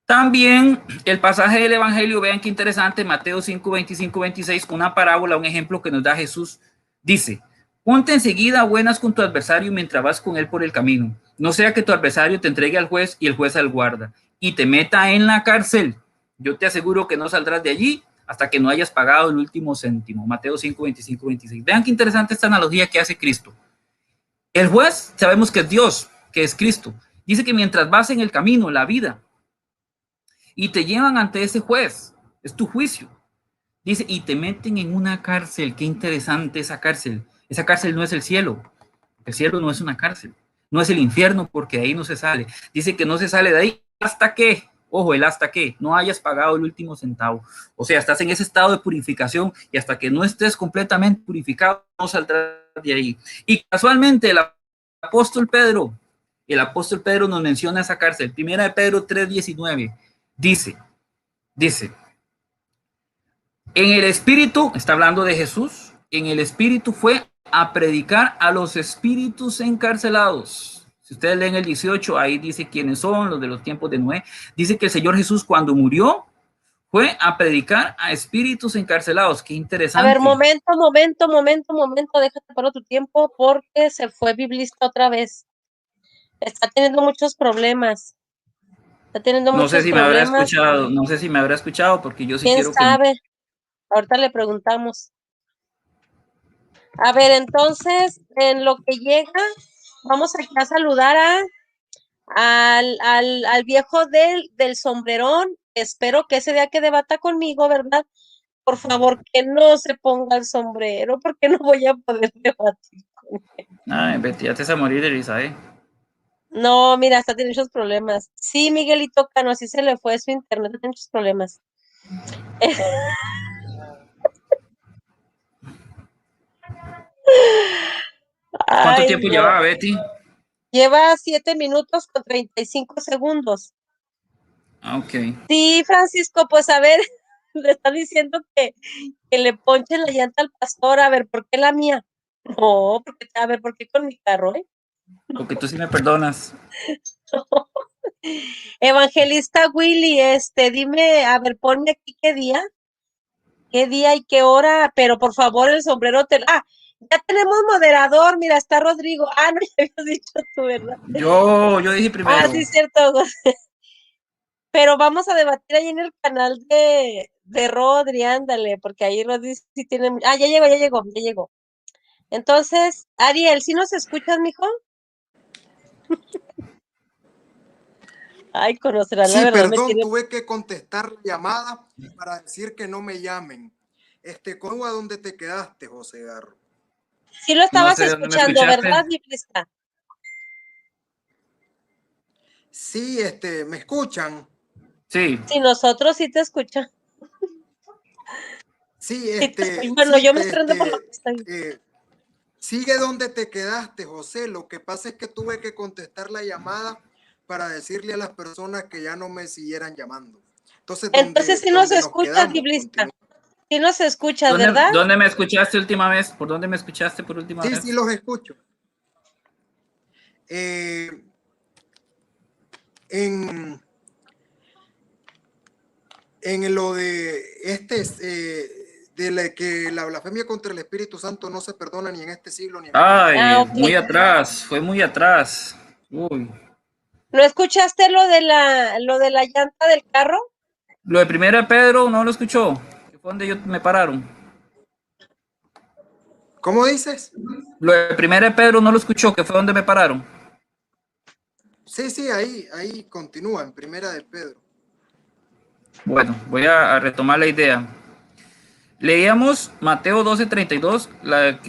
Speaker 3: También el pasaje del Evangelio, vean qué interesante, Mateo 5, 25, 26, una parábola, un ejemplo que nos da Jesús, dice, ponte enseguida a buenas con tu adversario mientras vas con él por el camino. No sea que tu adversario te entregue al juez y el juez al guarda y te meta en la cárcel. Yo te aseguro que no saldrás de allí hasta que no hayas pagado el último céntimo. Mateo 5, 25, 26. Vean qué interesante esta analogía que hace Cristo. El juez, sabemos que es Dios, que es Cristo. Dice que mientras vas en el camino, la vida, y te llevan ante ese juez, es tu juicio. Dice, y te meten en una cárcel. Qué interesante esa cárcel. Esa cárcel no es el cielo. El cielo no es una cárcel. No es el infierno, porque de ahí no se sale. Dice que no se sale de ahí hasta que, ojo, el hasta que no hayas pagado el último centavo. O sea, estás en ese estado de purificación y hasta que no estés completamente purificado, no saldrás de ahí. Y casualmente el apóstol Pedro nos menciona esa cárcel. Primera de Pedro 3:19. Dice, en el Espíritu, está hablando de Jesús, en el Espíritu fue a predicar a los espíritus encarcelados. Si ustedes leen el 18, ahí dice quiénes son, los de los tiempos de Noé. Dice que el Señor Jesús cuando murió fue a predicar a espíritus encarcelados. Qué interesante.
Speaker 1: A ver, momento, déjate para otro tiempo porque se fue Biblista otra vez. Está teniendo muchos problemas.
Speaker 3: No sé si me habrá escuchado, porque yo sí quiero que...
Speaker 1: ¿Quién sabe? Ahorita le preguntamos. A ver, entonces, en lo que llega, vamos aquí a saludar al viejo del sombrerón. Espero que ese día que debata conmigo, ¿verdad? Por favor, que no se ponga el sombrero, porque no voy a poder debatir con él.
Speaker 3: Ay, Betty, ya te vas a morir de risa, ¿eh?
Speaker 1: No, mira, hasta tiene muchos problemas. Sí, Miguelito Cano, así se le fue su internet, tiene muchos problemas.
Speaker 3: ¿Cuánto
Speaker 1: Ay,
Speaker 3: tiempo
Speaker 1: no.
Speaker 3: llevaba Betty?
Speaker 1: Lleva 7 minutos con 35 segundos.
Speaker 3: Ah, ok.
Speaker 1: Sí, Francisco, pues a ver, le está diciendo que le ponche la llanta al pastor. A ver, ¿por qué la mía? No, porque, a ver, ¿por qué con mi carro, eh?
Speaker 3: Porque tú sí me perdonas.
Speaker 1: Evangelista Willy, dime, a ver, ponme aquí qué día y qué hora, pero por favor el sombrero ya tenemos moderador, mira, está Rodrigo. Ah, no, ya habías dicho tú, ¿verdad?
Speaker 3: Yo dije
Speaker 1: Ah,
Speaker 3: primero.
Speaker 1: sí, cierto. Pero vamos a debatir ahí en el canal de Rodri, ándale, porque ahí Rodri sí tiene. Ah, ya llegó. Entonces, Ariel, ¿sí nos escuchas, mijo? Ay, conocerás la
Speaker 2: Sí,
Speaker 1: verdad, me
Speaker 2: perdón,
Speaker 1: tiene.
Speaker 2: tuve que contestar la llamada para decir que no me llamen. ¿Cómo a dónde te quedaste, José Garro?
Speaker 1: Sí lo
Speaker 3: No
Speaker 1: estabas
Speaker 3: sé dónde me
Speaker 1: escuchando,
Speaker 3: escuchaste.
Speaker 1: ¿verdad, biblista?
Speaker 2: Sí, ¿me escuchan?
Speaker 3: Sí.
Speaker 1: Sí, nosotros sí te escuchamos.
Speaker 2: Sí,
Speaker 1: Sí te escucho. Bueno,
Speaker 2: sí,
Speaker 1: yo me estoy dando por lo que estoy.
Speaker 2: sigue donde te quedaste, José. Lo que pasa es que tuve que contestar la llamada para decirle a las personas que ya no me siguieran llamando. Entonces,
Speaker 1: Entonces sí nos
Speaker 2: donde nos
Speaker 1: escuchas,
Speaker 2: quedamos,
Speaker 1: biblista.
Speaker 2: continúa.
Speaker 1: Sí nos escuchas,
Speaker 3: ¿Dónde,
Speaker 1: ¿verdad?
Speaker 3: dónde me escuchaste última vez? ¿Por dónde me escuchaste por última
Speaker 2: Sí, sí,
Speaker 3: vez?
Speaker 2: los escucho. Eh, en, en lo de que la blasfemia contra el Espíritu Santo no se perdona ni en este siglo ni en el venidero.
Speaker 1: Ah,
Speaker 3: Ay,
Speaker 1: ok.
Speaker 3: muy atrás, fue muy atrás. Uy.
Speaker 1: ¿No escuchaste lo de la llanta del carro?
Speaker 3: Lo de Primera de Pedro no lo escuchó. Que fue donde me pararon.
Speaker 2: ¿Cómo dices?
Speaker 3: Lo de Primera de Pedro no lo escuchó, que fue donde me pararon.
Speaker 2: Sí, sí, ahí continúa, en Primera de Pedro.
Speaker 3: Bueno, voy a retomar la idea. Leíamos Mateo 12:32, la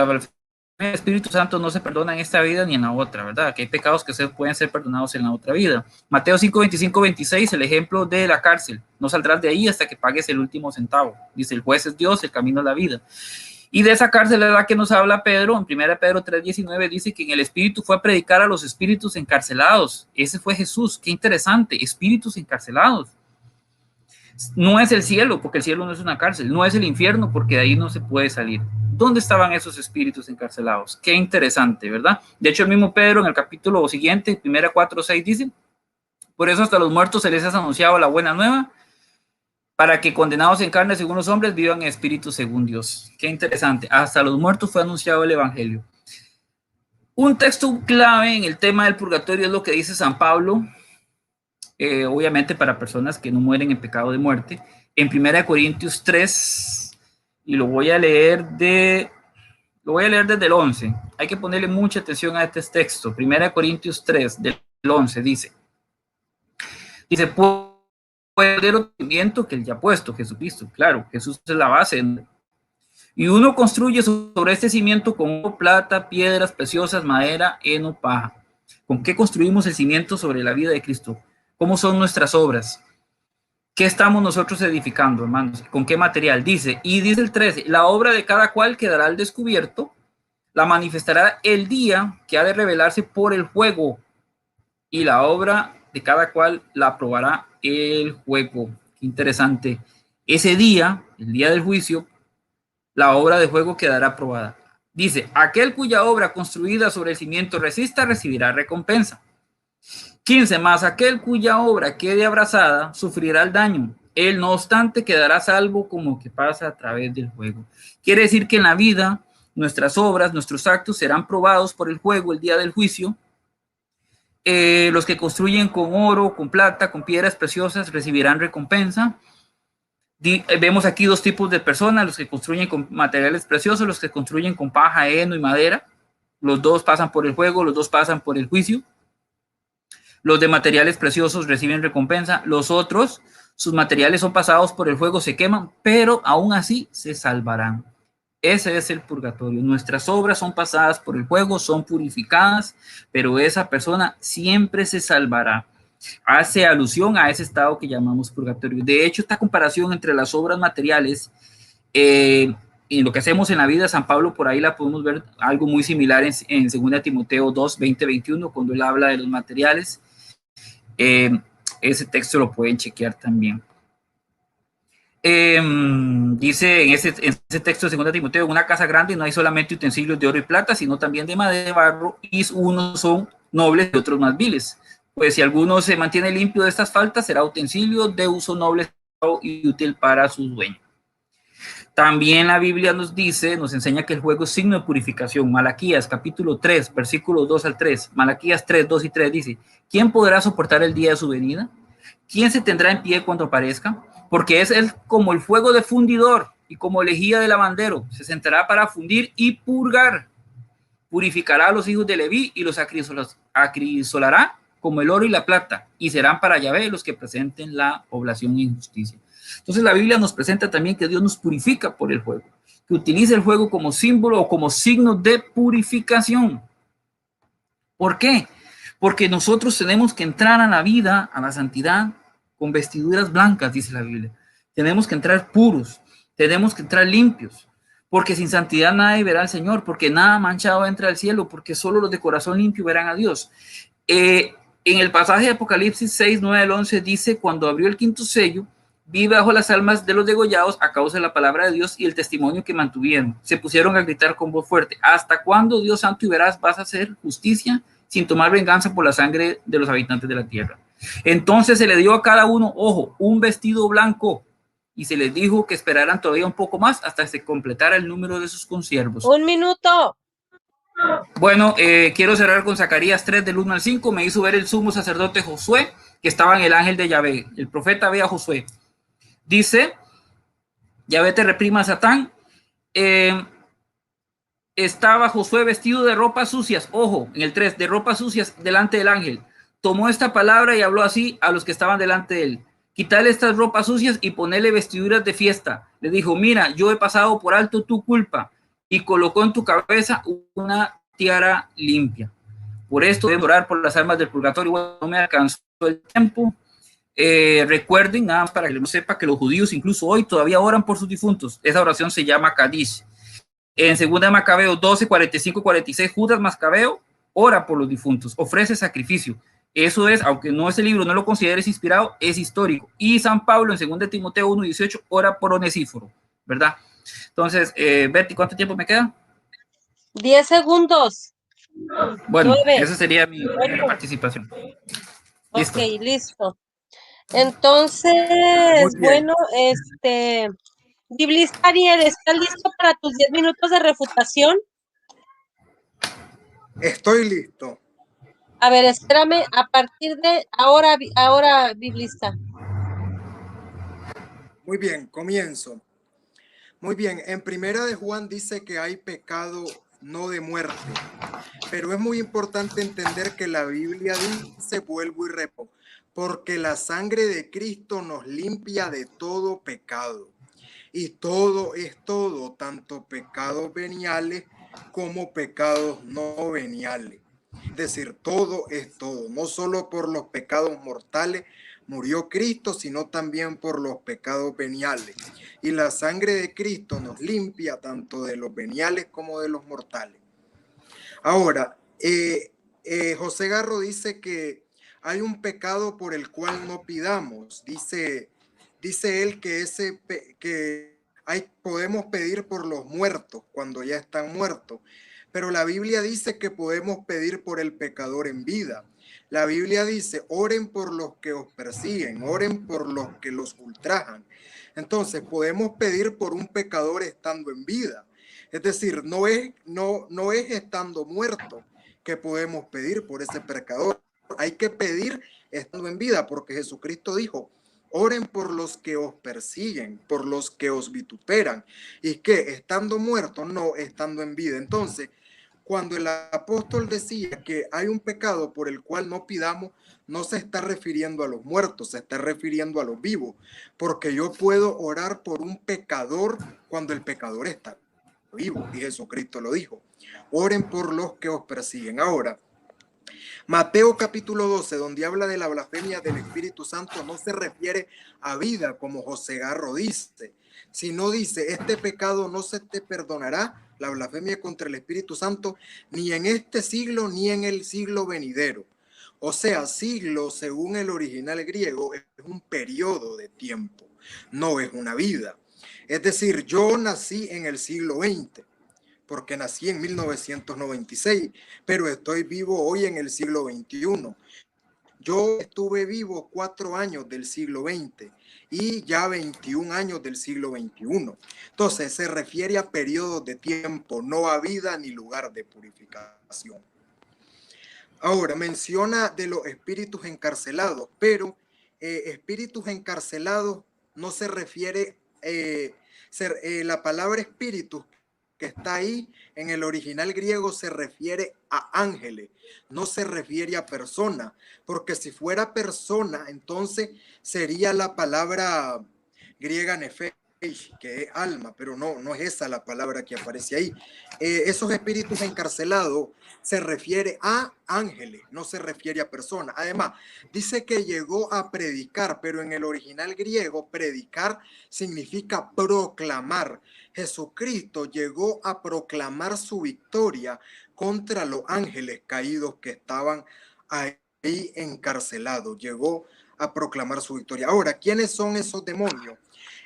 Speaker 3: blasfemia del Espíritu Santo no se perdona en esta vida ni en la otra, ¿verdad? Que hay pecados que pueden ser perdonados en la otra vida. Mateo 5:25-26, el ejemplo de la cárcel. No saldrás de ahí hasta que pagues el último centavo. Dice, el juez es Dios, el camino es la vida. Y de esa cárcel es la que nos habla Pedro. En 1 Pedro 3:19 dice que en el Espíritu fue a predicar a los espíritus encarcelados. Ese fue Jesús. Qué interesante, espíritus encarcelados. No es el cielo, porque el cielo no es una cárcel. No es el infierno, porque de ahí no se puede salir. ¿Dónde estaban esos espíritus encarcelados? Qué interesante, ¿verdad? De hecho, el mismo Pedro en el capítulo siguiente, 1 4:6, dice, por eso hasta los muertos se les ha anunciado la buena nueva, para que condenados en carne según los hombres vivan en espíritu según Dios. Qué interesante. Hasta los muertos fue anunciado el evangelio. Un texto clave en el tema del purgatorio es lo que dice San Pablo, obviamente para personas que no mueren en pecado de muerte, en 1 Corintios 3, y lo voy a leer desde el 11. Hay que ponerle mucha atención a este texto. 1 Corintios 3, del 11, dice, puede otro cimiento que el ya puesto, Jesucristo. Claro, Jesús es la base. Y uno construye sobre este cimiento con plata, piedras preciosas, madera, heno, paja. ¿Con qué construimos el cimiento sobre la vida de Cristo? ¿Cómo son nuestras obras? ¿Qué estamos nosotros edificando, hermanos? ¿Con qué material? Dice el 13, la obra de cada cual quedará al descubierto, la manifestará el día que ha de revelarse por el fuego, y la obra de cada cual la aprobará el fuego. Qué interesante. Ese día, el día del juicio, la obra de fuego quedará aprobada. Dice, aquel cuya obra construida sobre el cimiento resista recibirá recompensa. 15, más aquel cuya obra quede abrasada sufrirá el daño. Él, no obstante, quedará salvo como que pasa a través del fuego. Quiere decir que en la vida nuestras obras, nuestros actos serán probados por el fuego el día del juicio. Los que construyen con oro, con plata, con piedras preciosas recibirán recompensa. Vemos aquí dos tipos de personas, los que construyen con materiales preciosos, los que construyen con paja, heno y madera. Los dos pasan por el fuego, los dos pasan por el juicio. Los de materiales preciosos reciben recompensa, los otros, sus materiales son pasados por el fuego, se queman, pero aún así se salvarán. Ese es el purgatorio. Nuestras obras son pasadas por el fuego, son purificadas, pero esa persona siempre se salvará. Hace alusión a ese estado que llamamos purgatorio. De hecho, esta comparación entre las obras materiales y lo que hacemos en la vida de San Pablo, por ahí la podemos ver algo muy similar en 2 Timoteo 2, 20, 21, cuando él habla de los materiales. Ese texto lo pueden chequear también. Dice en ese texto de 2 Timoteo, en una casa grande no hay solamente utensilios de oro y plata, sino también de madera y barro, y unos son nobles y otros más viles. Pues si alguno se mantiene limpio de estas faltas, será utensilio de uso noble y útil para sus dueños. También la Biblia nos dice, nos enseña que el fuego es signo de purificación. Malaquías capítulo 3, versículos 2 al 3. Malaquías 3, 2 y 3 dice, ¿quién podrá soportar el día de su venida? ¿Quién se tendrá en pie cuando aparezca? Porque es él como el fuego de fundidor y como lejía de lavandero. Se sentará para fundir y purgar. Purificará a los hijos de Leví y los acrisolará como el oro y la plata, y serán para Yahvé los que presenten la oblación en justicia. Entonces la Biblia nos presenta también que Dios nos purifica por el fuego, que utiliza el fuego como símbolo o como signo de purificación. ¿Por qué? Porque nosotros tenemos que entrar a la vida, a la santidad, con vestiduras blancas, dice la Biblia. Tenemos que entrar puros, tenemos que entrar limpios, porque sin santidad nadie verá al Señor, porque nada manchado entra al cielo, porque solo los de corazón limpio verán a Dios. En el pasaje de Apocalipsis 6, 9 al 11 dice, cuando abrió el quinto sello, vi bajo las almas de los degollados a causa de la palabra de Dios y el testimonio que mantuvieron. Se pusieron a gritar con voz fuerte, ¿hasta cuándo, Dios santo y veraz, vas a hacer justicia sin tomar venganza por la sangre de los habitantes de la tierra? Entonces se le dio a cada uno, ojo, un vestido blanco, y se les dijo que esperaran todavía un poco más hasta que se completara el número de sus consiervos.
Speaker 1: Un minuto.
Speaker 3: Bueno, quiero cerrar con Zacarías 3 del 1 al 5. Me hizo ver el sumo sacerdote Josué, que estaba en el ángel de Yahvé. El profeta ve a Josué. Dice, Yahvé te reprima a Satán. Estaba Josué vestido de ropas sucias. Ojo, en el 3, de ropas sucias delante del ángel. Tomó esta palabra y habló así a los que estaban delante de él. Quítale estas ropas sucias y ponele vestiduras de fiesta. Le dijo, mira, yo he pasado por alto tu culpa. Y colocó en tu cabeza una tiara limpia. Por esto debo orar por las almas del purgatorio. Bueno, no me alcanzó el tiempo. Recuerden, nada más para que lo sepa, que los judíos incluso hoy todavía oran por sus difuntos. Esa oración se llama Kadish. En 2 Macabeo 12, 45, 46, Judas Macabeo ora por los difuntos, ofrece sacrificio. Eso es, aunque no ese libro no lo consideres inspirado, es histórico. Y San Pablo en 2 Timoteo 1, 18 ora por Onesíforo, ¿verdad? Entonces, Betty, ¿cuánto tiempo me queda?
Speaker 1: 10 segundos.
Speaker 3: Bueno,
Speaker 1: 9.
Speaker 3: esa sería mi primera participación.
Speaker 1: Listo. Ok, listo. Entonces, bueno, Biblista Ariel, ¿estás listo para tus 10 minutos de refutación?
Speaker 2: Estoy listo.
Speaker 1: A ver, espérame, a partir de ahora, Biblista.
Speaker 2: Muy bien, comienzo. Muy bien, en Primera de Juan dice que hay pecado no de muerte, pero es muy importante entender que la Biblia dice, vuelvo y repito, porque la sangre de Cristo nos limpia de todo pecado. Y todo es todo, tanto pecados veniales como pecados no veniales. Es decir, todo es todo, no solo por los pecados mortales murió Cristo, sino también por los pecados veniales. Y la sangre de Cristo nos limpia tanto de los veniales como de los mortales. Ahora, José Garro dice que hay un pecado por el cual no pidamos. Dice él que podemos pedir por los muertos cuando ya están muertos. Pero la Biblia dice que podemos pedir por el pecador en vida. La Biblia dice, oren por los que os persiguen, oren por los que los ultrajan. Entonces, podemos pedir por un pecador estando en vida. Es decir, no es estando muerto que podemos pedir por ese pecador. Hay que pedir estando en vida, porque Jesucristo dijo, oren por los que os persiguen, por los que os vituperan. Y que estando muerto, no estando en vida. Entonces, cuando el apóstol decía que hay un pecado por el cual no pidamos, no se está refiriendo a los muertos, se está refiriendo a los vivos, porque yo puedo orar por un pecador cuando el pecador está vivo. Y Jesucristo lo dijo. Oren por los que os persiguen. Ahora, Mateo capítulo 12, donde habla de la blasfemia del Espíritu Santo, no se refiere a vida, como José Garro dice, sino dice, este pecado no se te perdonará, la blasfemia contra el Espíritu Santo, ni en este siglo ni en el siglo venidero. O sea, siglo, según el original griego, es un periodo de tiempo, no es una vida. Es decir, yo nací en el siglo XX, porque nací en 1996, pero estoy vivo hoy en el siglo XXI. Yo estuve vivo 4 años del siglo XX y ya 21 años del siglo XXI. Entonces se refiere a periodos de tiempo, no a vida ni lugar de purificación. Ahora, menciona de los espíritus encarcelados, pero espíritus encarcelados no se refiere, la palabra espíritu que está ahí en el original griego se refiere a ángeles, no se refiere a persona, porque si fuera persona, entonces sería la palabra griega nefesh, que es alma, pero no es esa la palabra que aparece ahí. Esos espíritus encarcelados se refiere a ángeles, no se refiere a personas. Además, dice que llegó a predicar, pero en el original griego, predicar significa proclamar. Jesucristo llegó a proclamar su victoria contra los ángeles caídos que estaban ahí encarcelados. Llegó a proclamar su victoria. Ahora, ¿quiénes son esos demonios?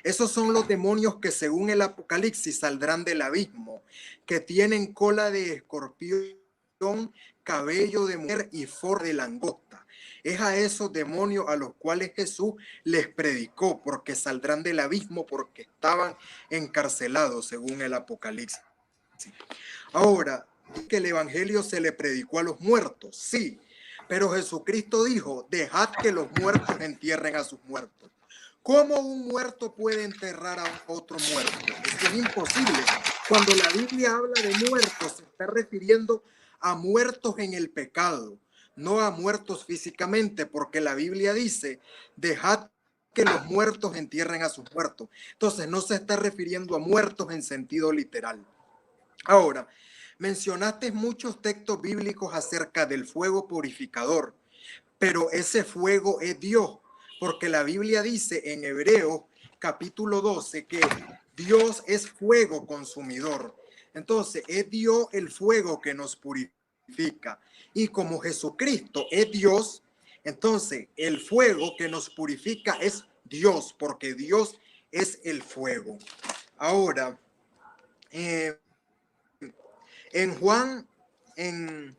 Speaker 2: Esos son los demonios que según el Apocalipsis saldrán del abismo, que tienen cola de escorpión, cabello de mujer y forma de langosta. Es a esos demonios a los cuales Jesús les predicó, porque saldrán del abismo, porque estaban encarcelados según el Apocalipsis. Ahora, que el evangelio se le predicó a los muertos, sí, pero Jesucristo dijo, dejad que los muertos entierren a sus muertos. ¿Cómo un muerto puede enterrar a otro muerto? Eso es imposible. Cuando la Biblia habla de muertos, se está refiriendo a muertos en el pecado, no a muertos físicamente, porque la Biblia dice, dejad que los muertos entierren a sus muertos. Entonces no se está refiriendo a muertos en sentido literal. Ahora, mencionaste muchos textos bíblicos acerca del fuego purificador, pero ese fuego es Dios. Porque la Biblia dice en Hebreos capítulo 12 que Dios es fuego consumidor. Entonces es Dios el fuego que nos purifica. Y como Jesucristo es Dios, entonces el fuego que nos purifica es Dios, porque Dios es el fuego. Ahora, en Juan, en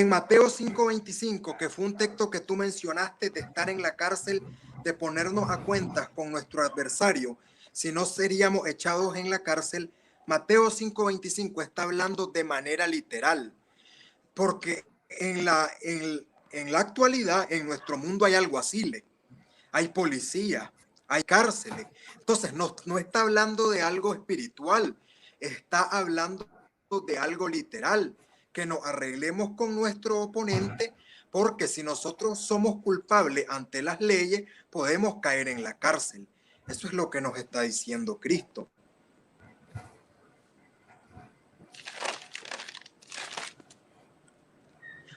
Speaker 2: Mateo 5:25, que fue un texto que tú mencionaste de estar en la cárcel, de ponernos a cuentas con nuestro adversario, si no seríamos echados en la cárcel, Mateo 5:25 está hablando de manera literal, porque en la actualidad en nuestro mundo hay alguaciles, hay policías, hay cárceles. Entonces no está hablando de algo espiritual, está hablando de algo literal, que nos arreglemos con nuestro oponente, porque si nosotros somos culpables ante las leyes, podemos caer en la cárcel. Eso es lo que nos está diciendo Cristo.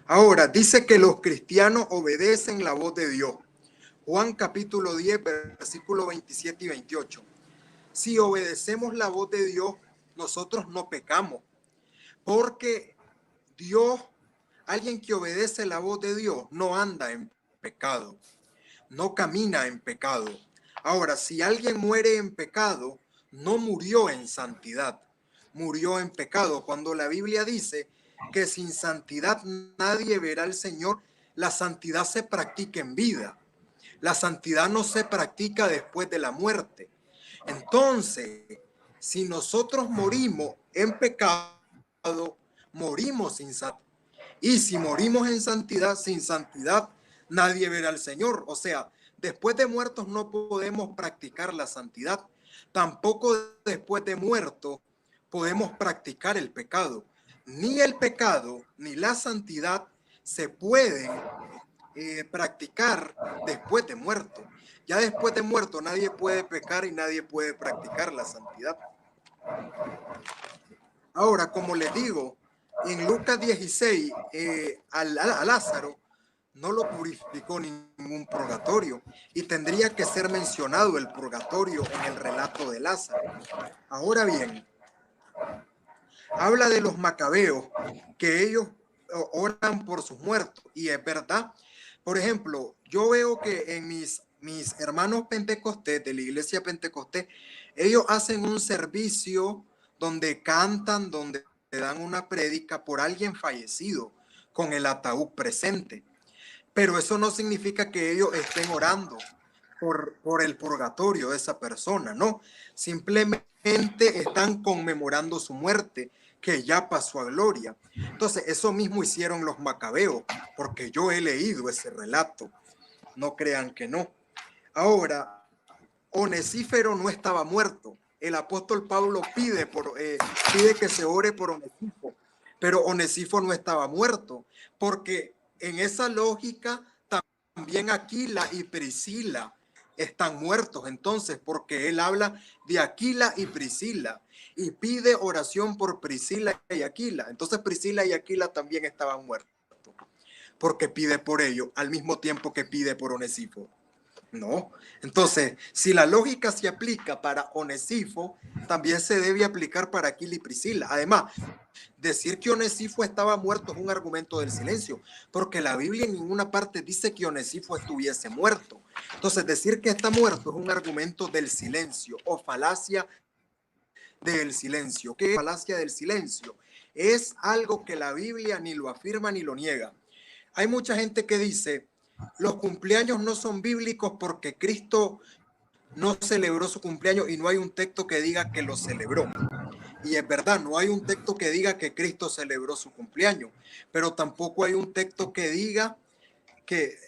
Speaker 2: Ahora, dice que los cristianos obedecen la voz de Dios. Juan capítulo 10, versículos 27 y 28. Si obedecemos la voz de Dios, nosotros no pecamos, porque Dios, alguien que obedece la voz de Dios, no anda en pecado, no camina en pecado. Ahora, si alguien muere en pecado, no murió en santidad, murió en pecado. Cuando la Biblia dice que sin santidad nadie verá al Señor, la santidad se practica en vida. La santidad no se practica después de la muerte. Entonces, si nosotros morimos en pecado, morimos sin santidad. Y si morimos en santidad, sin santidad, nadie verá al Señor. O sea, después de muertos no podemos practicar la santidad. Tampoco después de muertos podemos practicar el pecado. Ni el pecado ni la santidad se pueden practicar después de muerto. Ya después de muerto nadie puede pecar y nadie puede practicar la santidad. Ahora, como les digo, en Lucas 16, a Lázaro no lo purificó ningún purgatorio y tendría que ser mencionado el purgatorio en el relato de Lázaro. Ahora bien, habla de los macabeos, que ellos oran por sus muertos, y es verdad. Por ejemplo, yo veo que en mis hermanos pentecostés, de la iglesia pentecostés, ellos hacen un servicio donde cantan, donde dan una prédica por alguien fallecido, con el ataúd presente. Pero eso no significa que ellos estén orando por el purgatorio de esa persona, no. Simplemente están conmemorando su muerte, que ya pasó a gloria. Entonces, eso mismo hicieron los macabeos, porque yo he leído ese relato. No crean que no. Ahora, Onesífero no estaba muerto. El apóstol Pablo pide que se ore por Onesíforo, pero Onesíforo no estaba muerto, porque en esa lógica también Aquila y Priscila están muertos. Entonces, porque él habla de Aquila y Priscila y pide oración por Priscila y Aquila. Entonces Priscila y Aquila también estaban muertos, porque pide por ellos al mismo tiempo que pide por Onesíforo. No. Entonces, si la lógica se aplica para Onesíforo, también se debe aplicar para Aquila y Priscila. Además, decir que Onesíforo estaba muerto es un argumento del silencio, porque la Biblia en ninguna parte dice que Onesíforo estuviese muerto. Entonces, decir que está muerto es un argumento del silencio o falacia del silencio. ¿Qué es falacia del silencio? Es algo que la Biblia ni lo afirma ni lo niega. Hay mucha gente que dice: los cumpleaños no son bíblicos porque Cristo no celebró su cumpleaños y no hay un texto que diga que lo celebró. Y es verdad, no hay un texto que diga que Cristo celebró su cumpleaños, pero tampoco hay un texto que diga que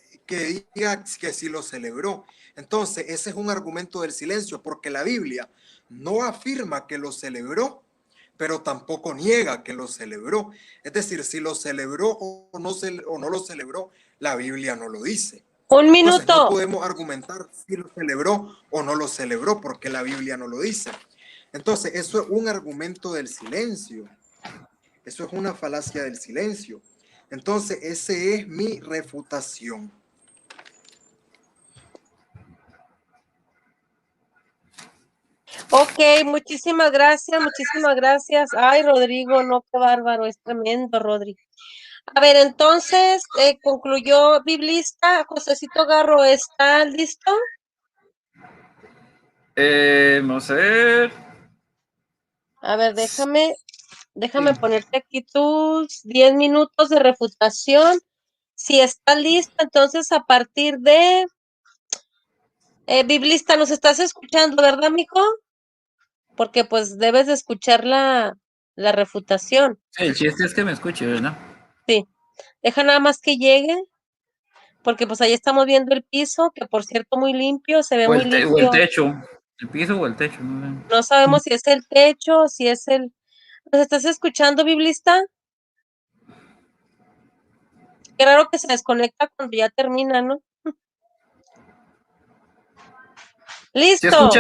Speaker 2: sí lo celebró. Entonces, ese es un argumento del silencio, porque la Biblia no afirma que lo celebró, pero tampoco niega que lo celebró. Es decir, si lo celebró o no lo celebró, la Biblia no lo dice.
Speaker 1: Un minuto.
Speaker 2: Entonces, no podemos argumentar si lo celebró o no lo celebró, porque la Biblia no lo dice. Entonces, eso es un argumento del silencio. Eso es una falacia del silencio. Entonces, esa es mi refutación.
Speaker 1: Ok, muchísimas gracias, muchísimas gracias. Ay, Rodrigo, no, qué bárbaro, es tremendo, Rodrigo. A ver, entonces, concluyó Biblista. Josecito Garro, ¿está listo?
Speaker 3: Vamos a ver.
Speaker 1: A ver, déjame ponerte aquí tus 10 minutos de refutación. Si está listo, entonces a partir de... Biblista, ¿nos estás escuchando, verdad, mijo? Porque pues debes de escuchar la refutación.
Speaker 3: Sí, el chiste es que me escuche, ¿verdad?
Speaker 1: Sí. Deja nada más que llegue, porque pues ahí estamos viendo el piso, que por cierto muy limpio, se ve muy limpio.
Speaker 3: O el techo, el piso o el techo.
Speaker 1: No sabemos si es el techo, si es el... ¿Nos estás escuchando, Biblista? Qué raro que se desconecta cuando ya termina, ¿no? ¡Listo!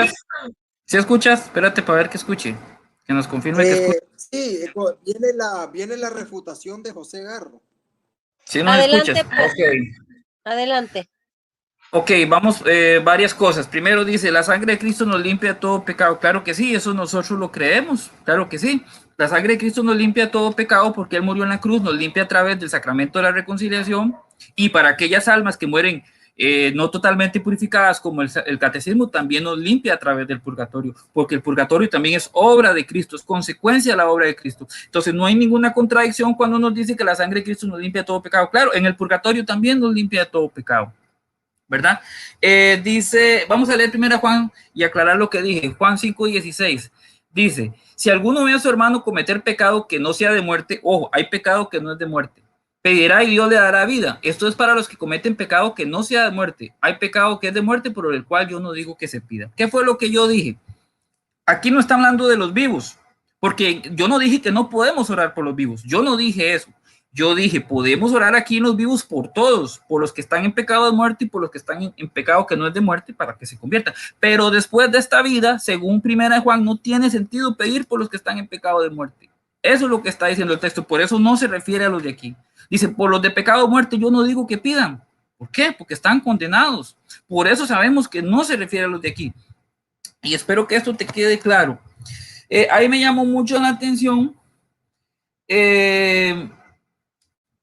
Speaker 3: ¿Sí escuchas? Espérate para ver que escuche. Que nos confirme que escuche.
Speaker 2: Sí, viene la refutación de José Garro.
Speaker 3: Sí, nos
Speaker 1: Adelante,
Speaker 3: escuchas.
Speaker 1: pues.
Speaker 3: Okay.
Speaker 1: Adelante.
Speaker 3: Ok, vamos, varias cosas. Primero dice, la sangre de Cristo nos limpia todo pecado. Claro que sí, eso nosotros lo creemos. Claro que sí. La sangre de Cristo nos limpia todo pecado porque Él murió en la cruz, nos limpia a través del sacramento de la reconciliación. Y para aquellas almas que mueren no totalmente purificadas, como el catecismo, también nos limpia a través del purgatorio, porque el purgatorio también es obra de Cristo, es consecuencia de la obra de Cristo. Entonces no hay ninguna contradicción cuando nos dice que la sangre de Cristo nos limpia todo pecado. Claro, en el purgatorio también nos limpia todo pecado, ¿verdad? Dice, vamos a leer primero a Juan y aclarar lo que dije. Juan 5:16 dice: si alguno ve a su hermano cometer pecado que no sea de muerte, ojo, hay pecado que no es de muerte, pedirá y Dios le dará vida. Esto es para los que cometen pecado que no sea de muerte. Hay pecado que es de muerte, por el cual yo no digo que se pida. ¿Qué fue lo que yo dije? Aquí no está hablando de los vivos, porque yo no dije que no podemos orar por los vivos. Yo no dije eso. Yo dije, podemos orar aquí en los vivos por todos, por los que están en pecado de muerte y por los que están en pecado que no es de muerte, para que se conviertan. Pero después de esta vida, según Primera de Juan, no tiene sentido pedir por los que están en pecado de muerte. Eso es lo que está diciendo el texto. Por eso no se refiere a los de aquí. Dice, por los de pecado de muerte yo no digo que pidan. ¿Por qué? Porque están condenados. Por eso sabemos que no se refiere a los de aquí. Y espero que esto te quede claro. Ahí me llamó mucho la atención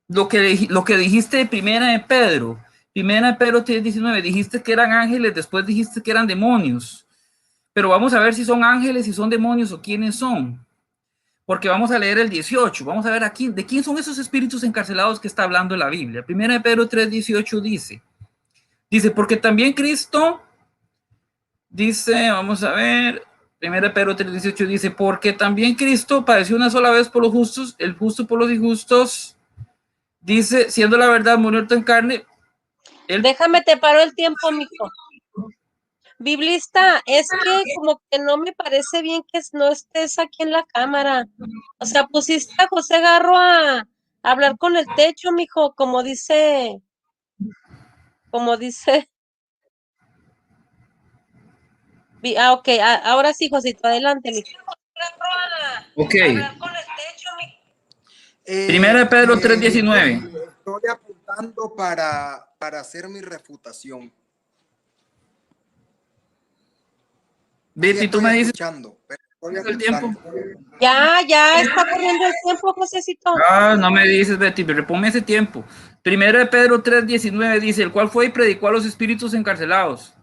Speaker 3: lo que dijiste de Primera de Pedro 3:19, dijiste que eran ángeles, después dijiste que eran demonios, pero vamos a ver si son ángeles, si son demonios o quiénes son, porque vamos a leer el 18, vamos a ver aquí, de quién son esos espíritus encarcelados que está hablando la Biblia. Primera de Pedro 3:18 dice, porque también Cristo, dice, vamos a ver, Primera de Pedro 3:18 dice, porque también Cristo padeció una sola vez por los justos, el justo por los injustos. Dice, siendo la verdad, murió en carne.
Speaker 1: Déjame, te paro el tiempo, mijo. Biblista, es que como que no me parece bien que no estés aquí en la cámara. O sea, pusiste a José Garro a hablar con el techo, mijo, como dice. Ok, ahora sí, Josito, adelante, mijo.
Speaker 3: Ok.
Speaker 1: Hablar con el techo, mijo.
Speaker 3: Primera de Pedro 3:19.
Speaker 2: Estoy apuntando para hacer mi refutación.
Speaker 3: Betty, tú me dices
Speaker 2: el tiempo.
Speaker 1: Ya está corriendo el tiempo, Josecito.
Speaker 3: No me dices, Betty, pero reponme ese tiempo. Primera de Pedro 3:19 dice, el cual fue y predicó a los espíritus encarcelados,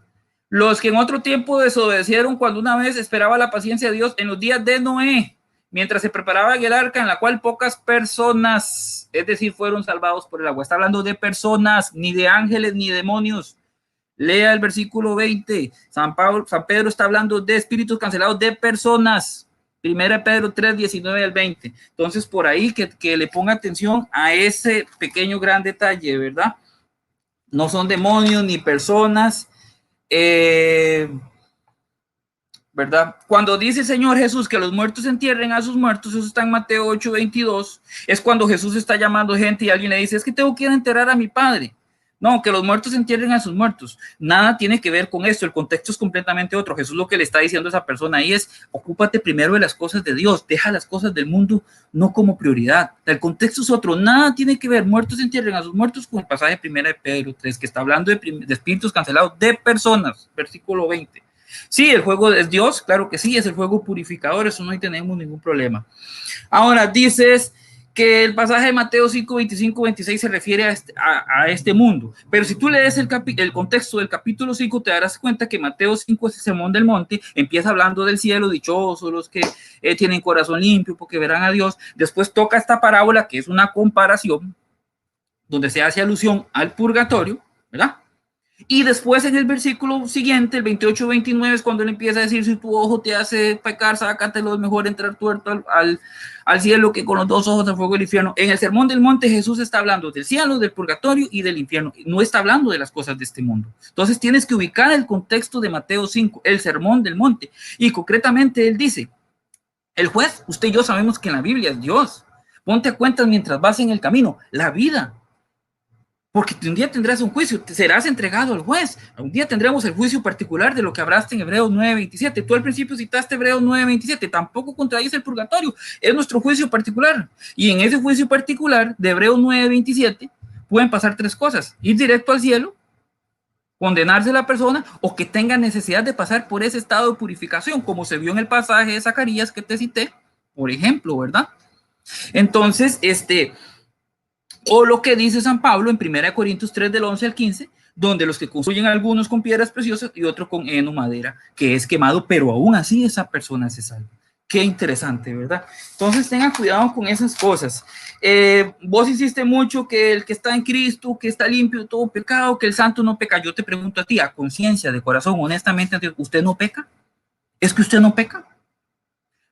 Speaker 3: los que en otro tiempo desobedecieron cuando una vez esperaba la paciencia de Dios en los días de Noé, mientras se preparaba el arca, en la cual pocas personas, es decir, fueron salvados por el agua. Está hablando de personas, ni de ángeles, ni demonios. Lea el versículo 20. San Pedro está hablando de espíritus cancelados, de personas. Primera de Pedro 3:19 al 20. Entonces, por ahí que le ponga atención a ese pequeño gran detalle, ¿verdad? No son demonios ni personas. ¿Verdad? Cuando dice el Señor Jesús que los muertos entierren a sus muertos, eso está en Mateo 8:22, es cuando Jesús está llamando gente y alguien le dice, es que tengo que ir a enterrar a mi padre. No, que los muertos entierren a sus muertos. Nada tiene que ver con esto, el contexto es completamente otro. Jesús lo que le está diciendo a esa persona ahí es, ocúpate primero de las cosas de Dios, deja las cosas del mundo no como prioridad. El contexto es otro, nada tiene que ver, muertos entierren a sus muertos, con el pasaje de Primera de Pedro 3, que está hablando de espíritus cancelados, de personas, versículo 20. Sí, el fuego es Dios, claro que sí, es el fuego purificador, eso no tenemos ningún problema. Ahora, dices que el pasaje de Mateo 5, 25, 26 se refiere a este mundo, pero si tú lees el contexto del capítulo 5, te darás cuenta que Mateo 5 es el sermón del monte, empieza hablando del cielo, dichosos los que tienen corazón limpio porque verán a Dios. Después toca esta parábola que es una comparación donde se hace alusión al purgatorio, ¿verdad? Y después en el versículo siguiente, el 28-29, es cuando él empieza a decir, si tu ojo te hace pecar, sácatelo, es mejor entrar tuerto al cielo que con los dos ojos al fuego del infierno. En el sermón del monte Jesús está hablando del cielo, del purgatorio y del infierno. No está hablando de las cosas de este mundo. Entonces tienes que ubicar el contexto de Mateo 5, el sermón del monte. Y concretamente él dice, el juez, usted y yo sabemos que en la Biblia es Dios. Ponte a cuentas mientras vas en el camino, la vida. Porque un día tendrás un juicio, te serás entregado al juez. Un día tendremos el juicio particular de lo que hablaste en Hebreos 9:27. Tú al principio citaste Hebreos 9:27, tampoco contradice el purgatorio, es nuestro juicio particular. Y en ese juicio particular de Hebreos 9:27 pueden pasar tres cosas: ir directo al cielo, condenarse la persona, o que tenga necesidad de pasar por ese estado de purificación, como se vio en el pasaje de Zacarías que te cité, por ejemplo, ¿verdad? Entonces, o lo que dice San Pablo en 1 Corintios 3 del 11 al 15, donde los que construyen algunos con piedras preciosas y otros con heno, madera, que es quemado, pero aún así esa persona se salva. Qué interesante, ¿verdad? Entonces tengan cuidado con esas cosas. Vos insiste mucho que el que está en Cristo, que está limpio de todo pecado, que el santo no peca. Yo te pregunto a ti, a conciencia, de corazón, honestamente, ¿usted no peca? ¿Es que usted no peca?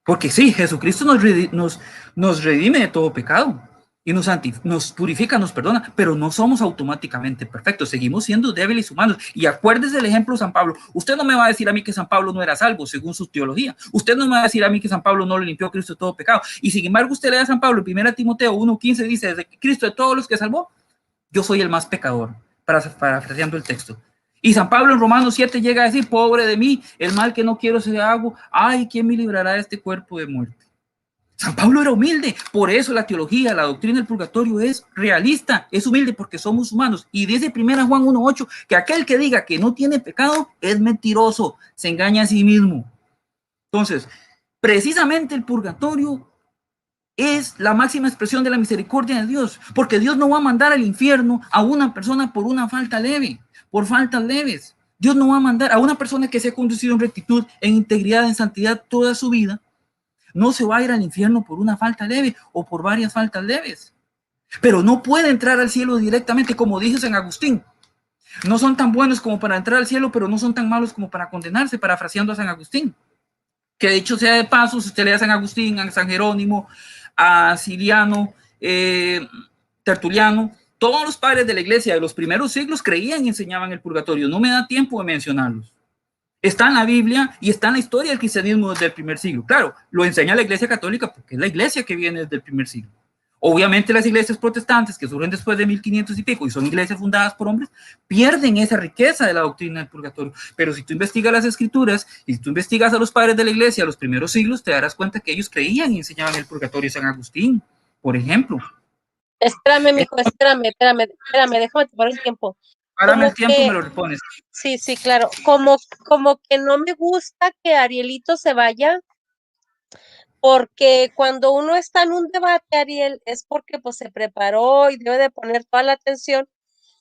Speaker 3: Porque sí, Jesucristo nos redime de todo pecado. y nos purifica, nos perdona, pero no somos automáticamente perfectos, seguimos siendo débiles humanos. Y acuérdese del ejemplo de San Pablo. Usted no me va a decir a mí que San Pablo no era salvo, según su teología. Usted no me va a decir a mí que San Pablo no le limpió a Cristo de todo pecado. Y sin embargo, usted lee a San Pablo, 1 Timoteo 1:15, dice, desde que Cristo de todos los que salvó, yo soy el más pecador, parafraseando el texto. Y San Pablo en Romanos 7 llega a decir, pobre de mí, el mal que no quiero se hago, ay, ¿quién me librará de este cuerpo de muerte? San Pablo era humilde, por eso la teología, la doctrina del purgatorio es realista, es humilde porque somos humanos. Y dice 1 Juan 1:8 que aquel que diga que no tiene pecado es mentiroso, se engaña a sí mismo. Entonces, precisamente el purgatorio es la máxima expresión de la misericordia de Dios, porque Dios no va a mandar al infierno a una persona por una falta leve, por faltas leves. Dios no va a mandar a una persona que se ha conducido en rectitud, en integridad, en santidad toda su vida. No se va a ir al infierno por una falta leve o por varias faltas leves. Pero no puede entrar al cielo directamente, como dijo San Agustín. No son tan buenos como para entrar al cielo, pero no son tan malos como para condenarse, parafraseando a San Agustín. Que de hecho sea de paso, si usted lee a San Agustín, a San Jerónimo, a Siliano, Tertuliano, todos los padres de la iglesia de los primeros siglos creían y enseñaban el purgatorio. No me da tiempo de mencionarlos. Está en la Biblia y está en la historia del cristianismo desde el primer siglo. Claro, lo enseña la iglesia católica porque es la iglesia que viene desde el primer siglo. Obviamente las iglesias protestantes que surgen después de 1500 y pico y son iglesias fundadas por hombres, pierden esa riqueza de la doctrina del purgatorio. Pero si tú investigas las escrituras y si tú investigas a los padres de la iglesia a los primeros siglos, te darás cuenta que ellos creían y enseñaban el purgatorio. San Agustín, por ejemplo.
Speaker 1: Espérame, mijo, espérame, déjame tomar el tiempo.
Speaker 3: Párame el tiempo y me lo repones.
Speaker 1: Sí, claro. Como que no me gusta que Arielito se vaya, porque cuando uno está en un debate, Ariel, es porque pues se preparó y debe de poner toda la atención.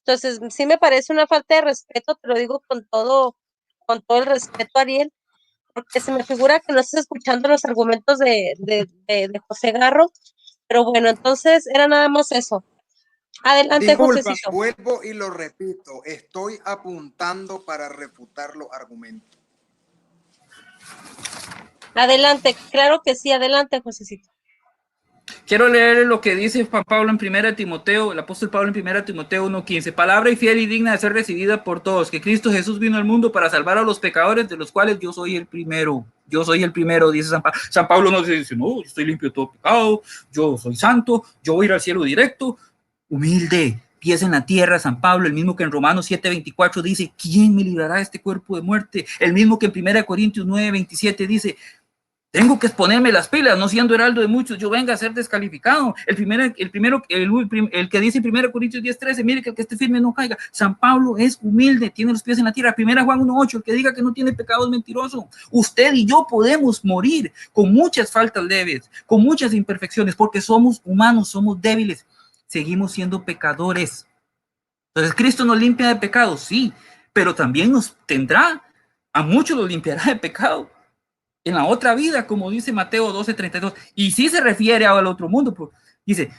Speaker 1: Entonces, sí me parece una falta de respeto, te lo digo con todo el respeto, Ariel, porque se me figura que no estás escuchando los argumentos de José Garro, pero bueno, entonces era nada más eso. Adelante,
Speaker 2: Disculpa,
Speaker 1: Josecito.
Speaker 2: vuelvo y lo repito, estoy apuntando para refutar los argumentos.
Speaker 1: Adelante, claro que sí, adelante, Josecito.
Speaker 3: Quiero leer lo que dice Juan Pablo en 1 Timoteo, el apóstol Pablo en 1 Timoteo 1:15. Palabra y fiel y digna de ser recibida por todos, que Cristo Jesús vino al mundo para salvar a los pecadores, de los cuales yo soy el primero. Yo soy el primero, dice San Pablo. San Pablo no dice, no, yo estoy limpio de todo pecado, yo soy santo, yo voy a ir al cielo directo. Humilde, pies en la tierra, San Pablo, el mismo que en Romanos 7:24 dice, ¿quién me librará de este cuerpo de muerte? El mismo que en 1 Corintios 9:27 dice, tengo que exponerme las pilas, no siendo heraldo de muchos, yo venga a ser descalificado. El que dice en 1 Corintios 10:13, mire que el que esté firme no caiga. San Pablo es humilde, tiene los pies en la tierra. 1 Juan 1:8, el que diga que no tiene pecado es mentiroso. Usted y yo podemos morir con muchas faltas leves, con muchas imperfecciones, porque somos humanos, somos débiles, seguimos siendo pecadores. Entonces, ¿Cristo nos limpia de pecado? Sí, pero también nos tendrá, a muchos los limpiará de pecado en la otra vida, como dice Mateo 12:32, y sí se refiere al otro mundo, pues, dice,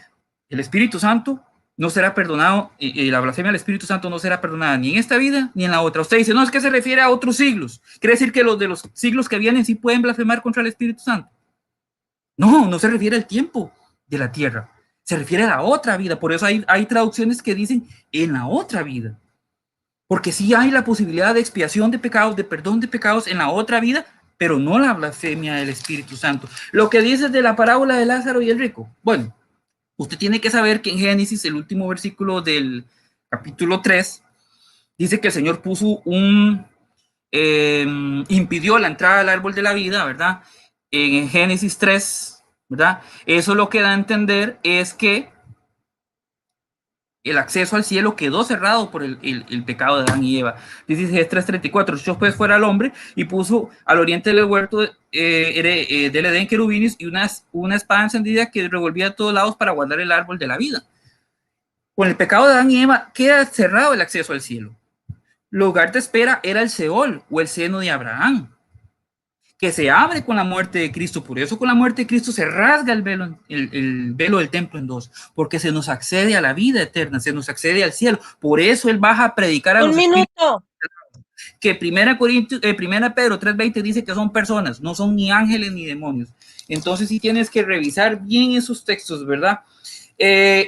Speaker 3: el Espíritu Santo no será perdonado, y la blasfemia del Espíritu Santo no será perdonada ni en esta vida ni en la otra. Usted dice, no, es que se refiere a otros siglos. ¿Quiere decir que los de los siglos que vienen sí pueden blasfemar contra el Espíritu Santo? No, no se refiere al tiempo de la tierra, se refiere a la otra vida. Por eso hay traducciones que dicen en la otra vida, porque sí hay la posibilidad de expiación de pecados, de perdón de pecados en la otra vida, pero no la blasfemia del Espíritu Santo. Lo que dices de la parábola de Lázaro y el rico, bueno, usted tiene que saber que en Génesis, el último versículo del capítulo 3, dice que el Señor puso impidió la entrada al árbol de la vida, ¿verdad? En Génesis 3, ¿verdad? Eso lo que da a entender es que el acceso al cielo quedó cerrado por el pecado de Adán y Eva. Dice 3:34, echó pues fuera al hombre y puso al oriente del huerto del Edén querubines y una espada encendida que revolvía a todos lados para guardar el árbol de la vida. Con el pecado de Adán y Eva queda cerrado el acceso al cielo. Lugar de espera era el Seol o el seno de Abraham, que se abre con la muerte de Cristo. Por eso con la muerte de Cristo se rasga el velo del templo en dos, porque se nos accede a la vida eterna, se nos accede al cielo. Por eso él baja a predicar a los
Speaker 1: minuto.
Speaker 3: Que 1 Pedro 3:20 dice que son personas, no son ni ángeles ni demonios. Entonces sí tienes que revisar bien esos textos, ¿verdad?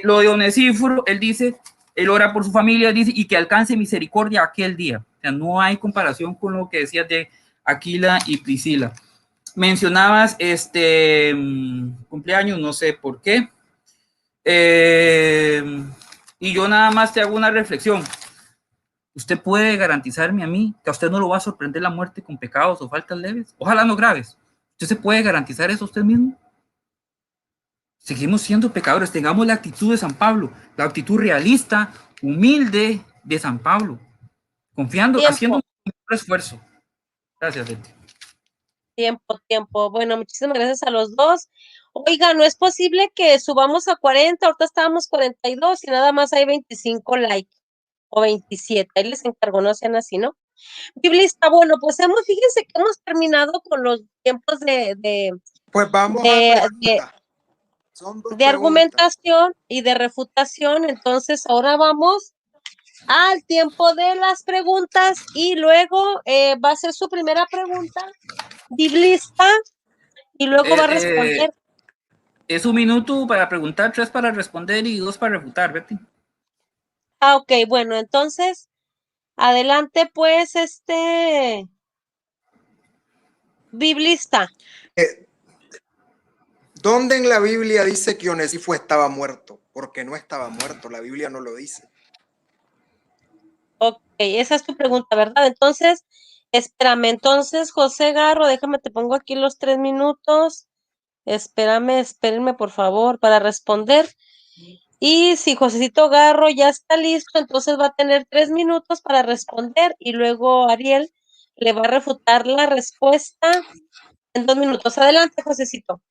Speaker 3: Lo de Onesíforo, él dice, él ora por su familia, dice, y que alcance misericordia aquel día. O sea, no hay comparación con lo que decías de Aquila y Priscila. Mencionabas cumpleaños, no sé por qué. Y yo nada más te hago una reflexión. ¿Usted puede garantizarme a mí que a usted no lo va a sorprender la muerte con pecados o faltas leves? Ojalá no graves. ¿Usted se puede garantizar eso a usted mismo? Seguimos siendo pecadores. Tengamos la actitud de San Pablo, la actitud realista, humilde de San Pablo, confiando, haciendo
Speaker 1: Tiempo,
Speaker 3: un esfuerzo. Gracias, Betty.
Speaker 1: tiempo. Bueno, muchísimas gracias a los dos. Oiga, no es posible que subamos a 40, ahorita estábamos 42 y nada más hay 25 likes o 27. Ahí les encargo, no sean así, ¿no? Biblista, bueno, pues fíjense que hemos terminado con los tiempos
Speaker 2: Pues vamos a preguntas. Son dos
Speaker 1: de
Speaker 2: preguntas.
Speaker 1: argumentación y de refutación. Entonces, ahora vamos al tiempo de las preguntas y luego va a ser su primera pregunta, biblista, y luego va a responder.
Speaker 3: Es un minuto para preguntar, 3 para responder y 2 para refutar, Betty.
Speaker 1: Ah, ok, bueno, entonces, adelante pues, biblista.
Speaker 2: ¿Dónde en la Biblia dice que Onesíforo estaba muerto? Porque no estaba muerto, la Biblia no lo dice.
Speaker 1: Ok, esa es tu pregunta, ¿verdad? Entonces, espérame, José Garro, déjame, te pongo aquí los 3 minutos. Espérenme, por favor, para responder. Y si Josecito Garro ya está listo, entonces va a tener 3 minutos para responder y luego Ariel le va a refutar la respuesta en 2 minutos. Adelante, Josecito.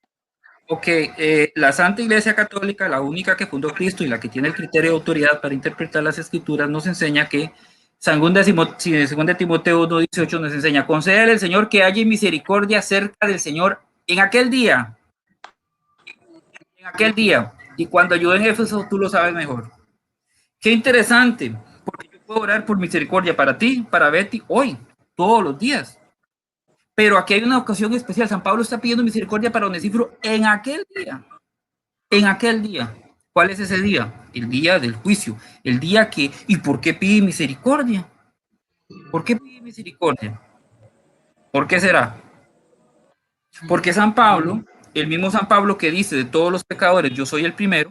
Speaker 3: Ok, la Santa Iglesia Católica, la única que fundó Cristo y la que tiene el criterio de autoridad para interpretar las Escrituras, nos enseña que, según Timoteo 1:18, nos enseña, concédele al Señor que haya misericordia cerca del Señor en aquel día. En aquel día. Y cuando yo en Éfeso, tú lo sabes mejor. Qué interesante, porque yo puedo orar por misericordia para ti, para Betty, hoy, todos los días. Pero aquí hay una ocasión especial. San Pablo está pidiendo misericordia para Onesíforo en aquel día. En aquel día. ¿Cuál es ese día? El día del juicio. El día que... ¿Y por qué pide misericordia? ¿Por qué pide misericordia? ¿Por qué será? Porque San Pablo, el mismo San Pablo que dice de todos los pecadores, yo soy el primero,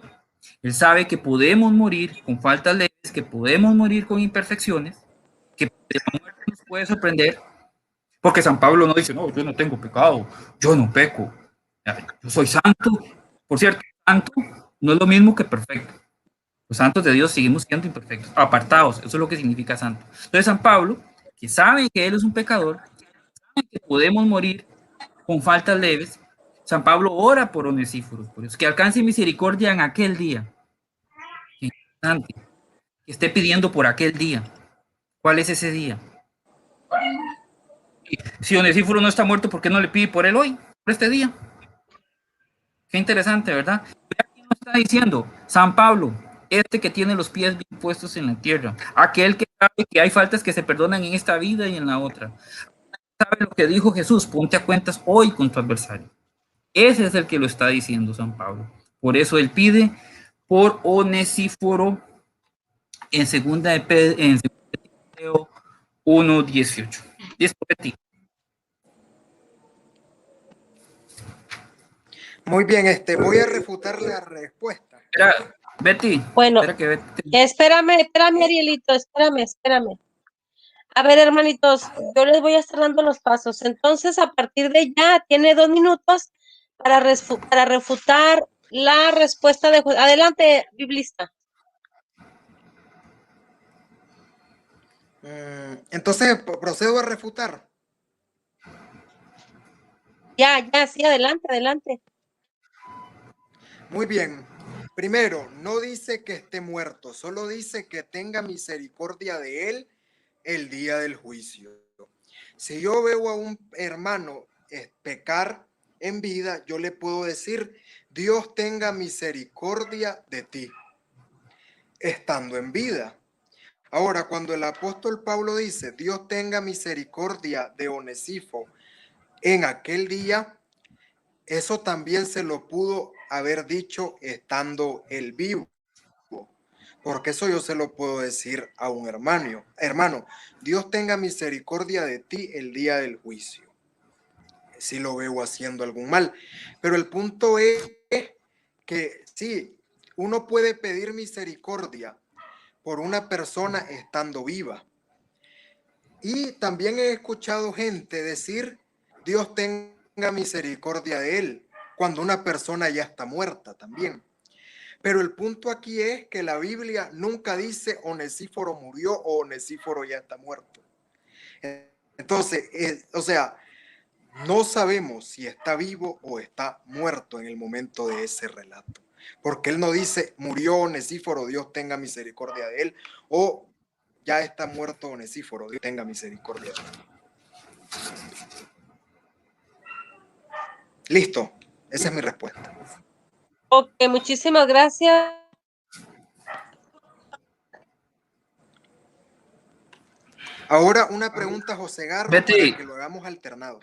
Speaker 3: él sabe que podemos morir con faltas leves, que podemos morir con imperfecciones, que la muerte nos puede sorprender, porque San Pablo no dice, no, yo no tengo pecado, yo no peco, yo soy santo. Por cierto, santo no es lo mismo que perfecto. Los santos de Dios seguimos siendo imperfectos, apartados, eso es lo que significa santo. Entonces San Pablo, que sabe que él es un pecador, sabe que podemos morir con faltas leves, San Pablo ora por Onesíforo, por eso que alcance misericordia en aquel día. Qué interesante, que esté pidiendo por aquel día. ¿Cuál es ese día? Si Onesíforo no está muerto, ¿por qué no le pide por él hoy, por este día? Qué interesante, ¿verdad? Aquí nos está diciendo San Pablo, que tiene los pies bien puestos en la tierra, aquel que sabe que hay faltas que se perdonan en esta vida y en la otra. ¿Sabe lo que dijo Jesús? Ponte a cuentas hoy con tu adversario. Ese es el que lo está diciendo San Pablo. Por eso él pide por Onesíforo en segunda de Pedro 1:18. 10 por ti.
Speaker 2: Muy bien, voy a refutar la respuesta.
Speaker 3: Espera, Betty.
Speaker 1: Bueno,
Speaker 3: Espera que Betty.
Speaker 1: espérame, Arielito, espérame. A ver, hermanitos, yo les voy a estar dando los pasos. Entonces, a partir de ya, tiene 2 minutos para refutar la respuesta de... Adelante, biblista.
Speaker 2: Entonces, procedo a refutar.
Speaker 1: Ya, sí, adelante.
Speaker 2: Muy bien. Primero, no dice que esté muerto, solo dice que tenga misericordia de él el día del juicio. Si yo veo a un hermano pecar en vida, yo le puedo decir, Dios tenga misericordia de ti, estando en vida. Ahora, cuando el apóstol Pablo dice, Dios tenga misericordia de Onesíforo en aquel día, eso también se lo pudo haber dicho estando él vivo. Porque eso yo se lo puedo decir a un hermano. Hermano, Dios tenga misericordia de ti el día del juicio, si lo veo haciendo algún mal. Pero el punto es que sí, uno puede pedir misericordia por una persona estando viva. Y también he escuchado gente decir, Dios tenga misericordia de él, cuando una persona ya está muerta también. Pero el punto aquí es que la Biblia nunca dice Onesíforo murió o Onesíforo ya está muerto. Entonces, o sea, no sabemos si está vivo o está muerto en el momento de ese relato. Porque él no dice murió Onesíforo, Dios tenga misericordia de él, o ya está muerto Onesíforo, Dios tenga misericordia de él. Listo, esa es mi respuesta.
Speaker 1: Ok, muchísimas gracias.
Speaker 2: Ahora una pregunta, José Garro,
Speaker 3: Betty,
Speaker 2: para que lo hagamos alternado.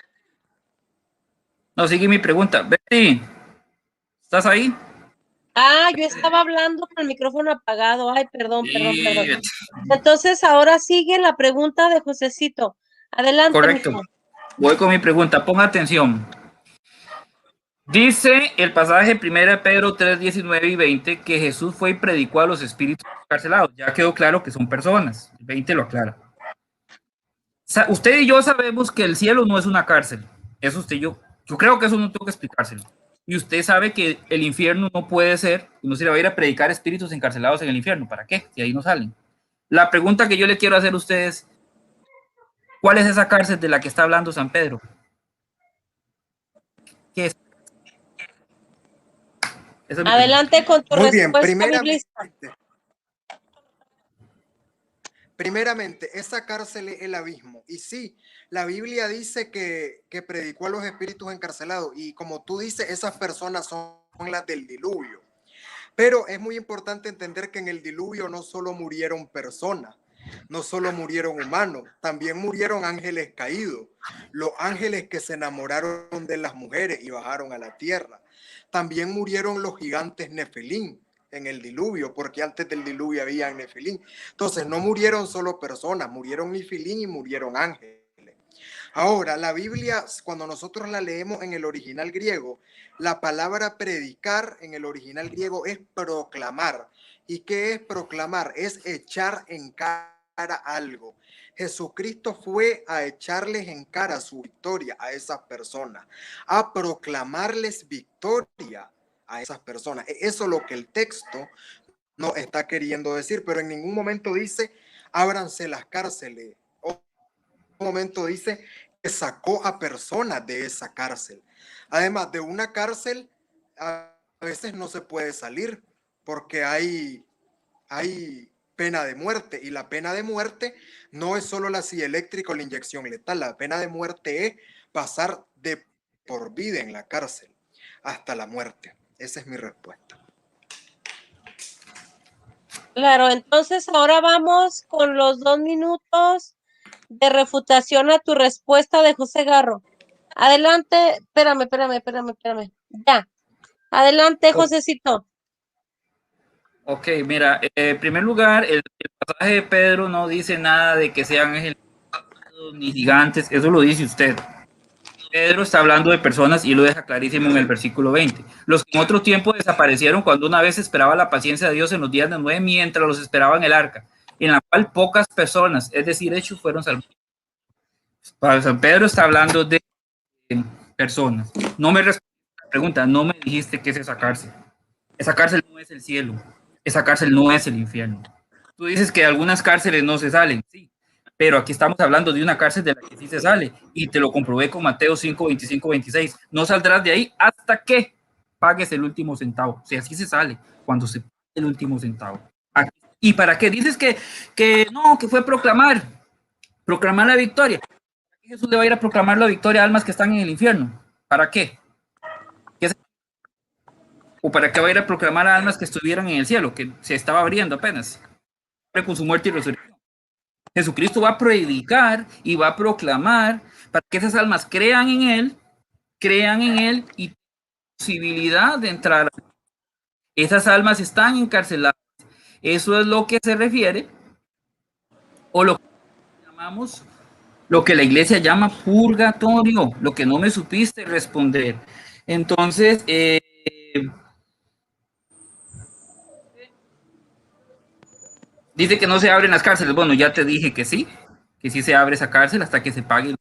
Speaker 3: No, sigue mi pregunta. Betty, ¿estás ahí?
Speaker 1: Ah, yo estaba hablando con el micrófono apagado. Ay, perdón.
Speaker 3: Sí,
Speaker 1: Entonces, ahora sigue la pregunta de Josecito. Adelante,
Speaker 3: correcto.
Speaker 1: mijo.
Speaker 3: Voy con mi pregunta. Ponga atención. Dice el pasaje 1 Pedro 3, 19 y 20 que Jesús fue y predicó a los espíritus encarcelados. Ya quedó claro que son personas. El 20 lo aclara. Usted y yo sabemos que el cielo no es una cárcel. Eso usted y yo. Yo creo que eso no tengo que explicárselo. Y usted sabe que el infierno no puede ser, no se le va a ir a predicar espíritus encarcelados en el infierno. ¿Para qué? Si ahí no salen. La pregunta que yo le quiero hacer a ustedes, ¿cuál es esa cárcel de la que está hablando San Pedro? ¿Qué es?
Speaker 1: Adelante con tu
Speaker 2: Muy bien,
Speaker 1: respuesta,
Speaker 2: primeramente, esa cárcel es el abismo. Y sí, la Biblia dice que predicó a los espíritus encarcelados. Y como tú dices, esas personas son las del diluvio. Pero es muy importante entender que en el diluvio no solo murieron personas, no solo murieron humanos, también murieron ángeles caídos, los ángeles que se enamoraron de las mujeres y bajaron a la tierra. También murieron los gigantes Nefelín en el diluvio, porque antes del diluvio había Nefelín. Entonces no murieron solo personas, murieron Nefelín y murieron ángeles. Ahora, la Biblia, cuando nosotros la leemos en el original griego, la palabra predicar en el original griego es proclamar. ¿Y qué es proclamar? Es echar en cara algo. Jesucristo fue a echarles en cara su victoria a esas personas, a proclamarles victoria a esas personas. Eso es lo que el texto no está queriendo decir, pero en ningún momento dice, ábranse las cárceles. O en ningún momento dice que sacó a personas de esa cárcel. Además, de una cárcel a veces no se puede salir porque hay pena de muerte, y la pena de muerte no es solo la silla eléctrica o la inyección letal. La pena de muerte es pasar de por vida en la cárcel hasta la muerte. Esa es mi respuesta.
Speaker 1: Claro, entonces ahora vamos con los 2 minutos de refutación a tu respuesta de José Garro. Adelante, espérame. Ya. Adelante, Josecito.
Speaker 3: Ok, mira, en primer lugar, el pasaje de Pedro no dice nada de que sean ángeles ni gigantes, eso lo dice usted. Pedro está hablando de personas y lo deja clarísimo en el versículo 20. Los que en otro tiempo desaparecieron cuando una vez esperaba la paciencia de Dios en los días de Noé mientras los esperaba en el arca, en la cual pocas personas, es decir, hechos, fueron salvados. Para San Pedro está hablando de personas. No me respondiste la pregunta, no me dijiste qué es esa cárcel. Esa cárcel no es el cielo, esa cárcel no es el infierno. Tú dices que algunas cárceles no se salen, sí, pero aquí estamos hablando de una cárcel de la que sí se sale, y te lo comprobé con Mateo 5, 25, 26. No saldrás de ahí hasta que pagues el último centavo. O sea, así se sale, cuando se pague el último centavo. ¿Y para qué? Dices que no, que fue proclamar la victoria. Jesús le va a ir a proclamar la victoria a almas que están en el infierno. ¿Para qué? ¿O para qué va a ir a proclamar a almas que estuvieran en el cielo, que se estaba abriendo apenas con su muerte y resurrección? Jesucristo va a predicar y va a proclamar para que esas almas crean en él y posibilidad de entrar. Esas almas están encarceladas. Eso es lo que se refiere, o lo que llamamos, lo que la iglesia llama purgatorio, lo que no me supiste responder. Entonces, dice que no se abren las cárceles. Bueno, ya te dije que sí se abre esa cárcel hasta que se pague el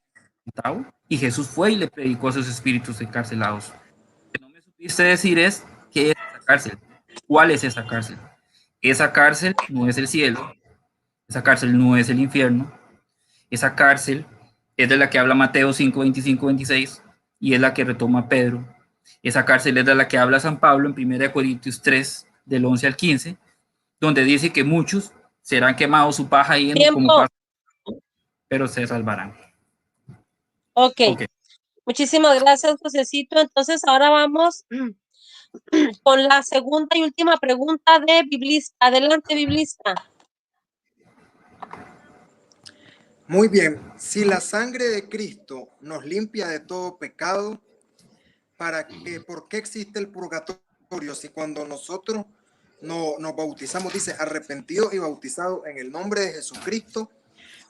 Speaker 3: centavo. Y Jesús fue y le predicó a esos espíritus encarcelados. Lo que no me supiste decir es qué es esa cárcel. ¿Cuál es esa cárcel? Esa cárcel no es el cielo. Esa cárcel no es el infierno. Esa cárcel es de la que habla Mateo 5, 25, 26 y es la que retoma Pedro. Esa cárcel es de la que habla San Pablo en 1 Corintios 3, del 11 al 15, donde dice que muchos serán quemados su paja y como paja, pero se salvarán.
Speaker 1: Ok. Muchísimas gracias, Josecito. Entonces, ahora vamos con la segunda y última pregunta de Biblista. Adelante, Biblista.
Speaker 2: Muy bien, si la sangre de Cristo nos limpia de todo pecado, ¿por qué existe el purgatorio? Si cuando nosotros nos bautizamos, dice arrepentido y bautizado en el nombre de Jesucristo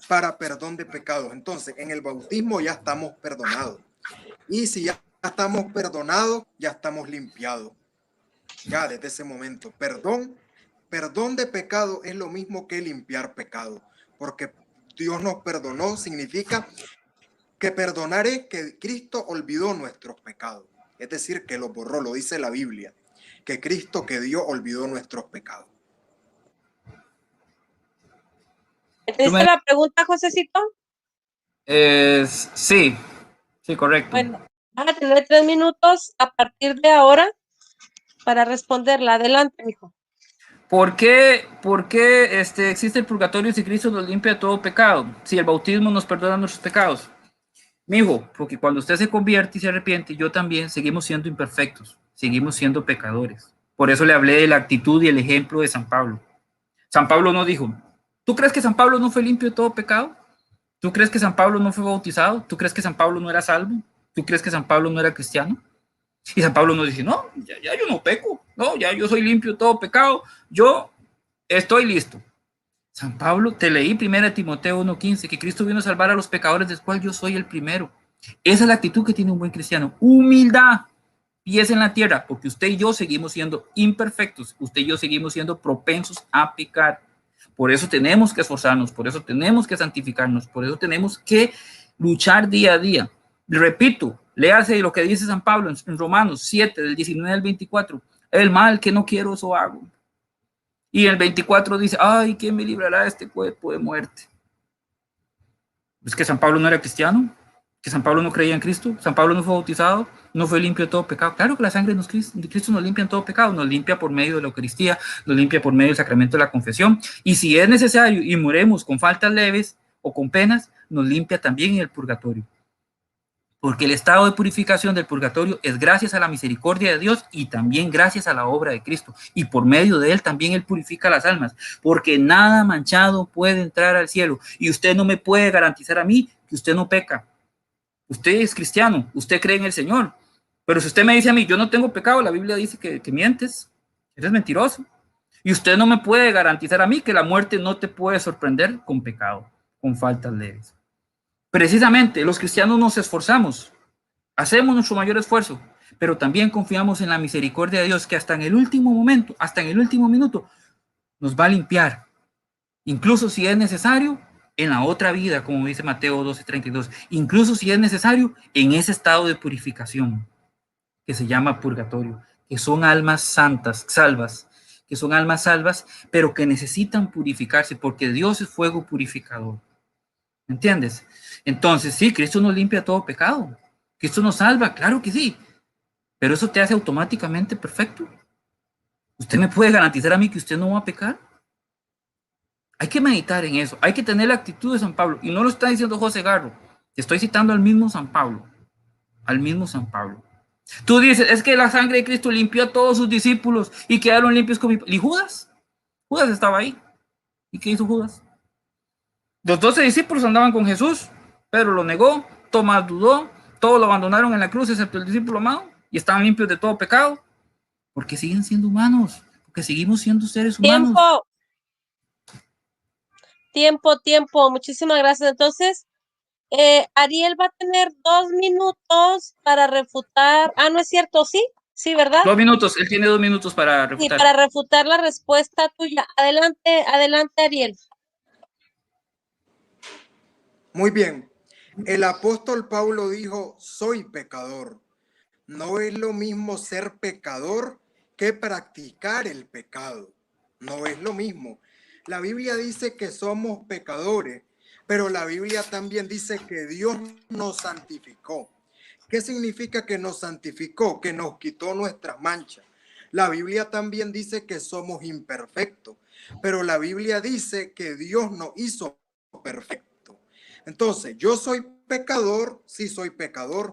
Speaker 2: para perdón de pecados. Entonces, en el bautismo ya estamos perdonados. Y si ya estamos perdonados, ya estamos limpiados. Ya desde ese momento, perdón de pecado es lo mismo que limpiar pecado, porque Dios nos perdonó, significa que perdonar es que Cristo olvidó nuestros pecados. Es decir, que los borró, lo dice la Biblia, que Cristo que Dios olvidó nuestros pecados.
Speaker 1: ¿Entendiste la pregunta, Josecito?
Speaker 3: Sí, correcto.
Speaker 1: Bueno, van a tener 3 minutos a partir de ahora para responderla. Adelante, mijo.
Speaker 3: ¿Por qué existe el purgatorio si Cristo nos limpia de todo pecado? Si el bautismo nos perdona nuestros pecados. Mijo, porque cuando usted se convierte y se arrepiente, yo también, seguimos siendo imperfectos, seguimos siendo pecadores. Por eso le hablé de la actitud y el ejemplo de San Pablo. San Pablo no dijo, ¿tú crees que San Pablo no fue limpio de todo pecado? ¿Tú crees que San Pablo no fue bautizado? ¿Tú crees que San Pablo no era salvo? ¿Tú crees que San Pablo no era cristiano? Y San Pablo nos dice, no, ya yo no peco, no, ya yo soy limpio de todo pecado, yo estoy listo. San Pablo, te leí 1 Timoteo 1:15, que Cristo vino a salvar a los pecadores, del cual yo soy el primero. Esa es la actitud que tiene un buen cristiano, humildad, pies en la tierra, porque usted y yo seguimos siendo imperfectos, usted y yo seguimos siendo propensos a pecar. Por eso tenemos que esforzarnos, por eso tenemos que santificarnos, por eso tenemos que luchar día a día. Repito, léase lo que dice San Pablo en Romanos 7, del 19 al 24. El mal que no quiero, eso hago. Y el 24 dice, ay, ¿quién me librará de este cuerpo de muerte? ¿Es que San Pablo no era cristiano? ¿Que San Pablo no creía en Cristo? ¿San Pablo no fue bautizado? ¿No fue limpio de todo pecado? Claro que la sangre de Cristo nos limpia en todo pecado, nos limpia por medio de la Eucaristía, nos limpia por medio del sacramento de la confesión. Y si es necesario y moremos con faltas leves o con penas, nos limpia también en el purgatorio. Porque el estado de purificación del purgatorio es gracias a la misericordia de Dios y también gracias a la obra de Cristo. Y por medio de él también él purifica las almas, porque nada manchado puede entrar al cielo. Y usted no me puede garantizar a mí que usted no peca. Usted es cristiano, usted cree en el Señor. Pero si usted me dice a mí, yo no tengo pecado, la Biblia dice que mientes, eres mentiroso. Y usted no me puede garantizar a mí que la muerte no te puede sorprender con pecado, con faltas leves. Precisamente los cristianos nos esforzamos, hacemos nuestro mayor esfuerzo, pero también confiamos en la misericordia de Dios que hasta en el último momento, hasta en el último minuto, nos va a limpiar. Incluso si es necesario, en la otra vida, como dice Mateo 12:32, incluso si es necesario, en ese estado de purificación que se llama purgatorio, que son almas santas, salvas, que son almas salvas, pero que necesitan purificarse porque Dios es fuego purificador. ¿Entiendes? Entonces, sí, Cristo nos limpia todo pecado. Cristo nos salva, claro que sí. Pero eso te hace automáticamente perfecto. ¿Usted me puede garantizar a mí que usted no va a pecar? Hay que meditar en eso. Hay que tener la actitud de San Pablo. Y no lo está diciendo José Garro. Te estoy citando al mismo San Pablo. Al mismo San Pablo. Tú dices, es que la sangre de Cristo limpió a todos sus discípulos y quedaron limpios con mi... ¿Y Judas? Judas estaba ahí. ¿Y qué hizo Judas? Los 12 discípulos andaban con Jesús. Pedro lo negó, Tomás dudó, todos lo abandonaron en la cruz excepto el discípulo amado. y están limpios de todo pecado? Porque siguen siendo humanos, porque seguimos siendo seres humanos.
Speaker 1: Tiempo. Muchísimas gracias. Entonces, Ariel va a tener 2 minutos para refutar. Ah, no es cierto, ¿sí? Sí, ¿verdad?
Speaker 3: 2 minutos, él tiene 2 minutos para refutar.
Speaker 1: Sí, para refutar la respuesta tuya. Adelante, Ariel.
Speaker 2: Muy bien. El apóstol Pablo dijo, soy pecador. No es lo mismo ser pecador que practicar el pecado. No es lo mismo. La Biblia dice que somos pecadores, pero la Biblia también dice que Dios nos santificó. ¿Qué significa que nos santificó? Que nos quitó nuestras manchas. La Biblia también dice que somos imperfectos, pero la Biblia dice que Dios nos hizo perfectos. Entonces, yo soy pecador, sí soy pecador,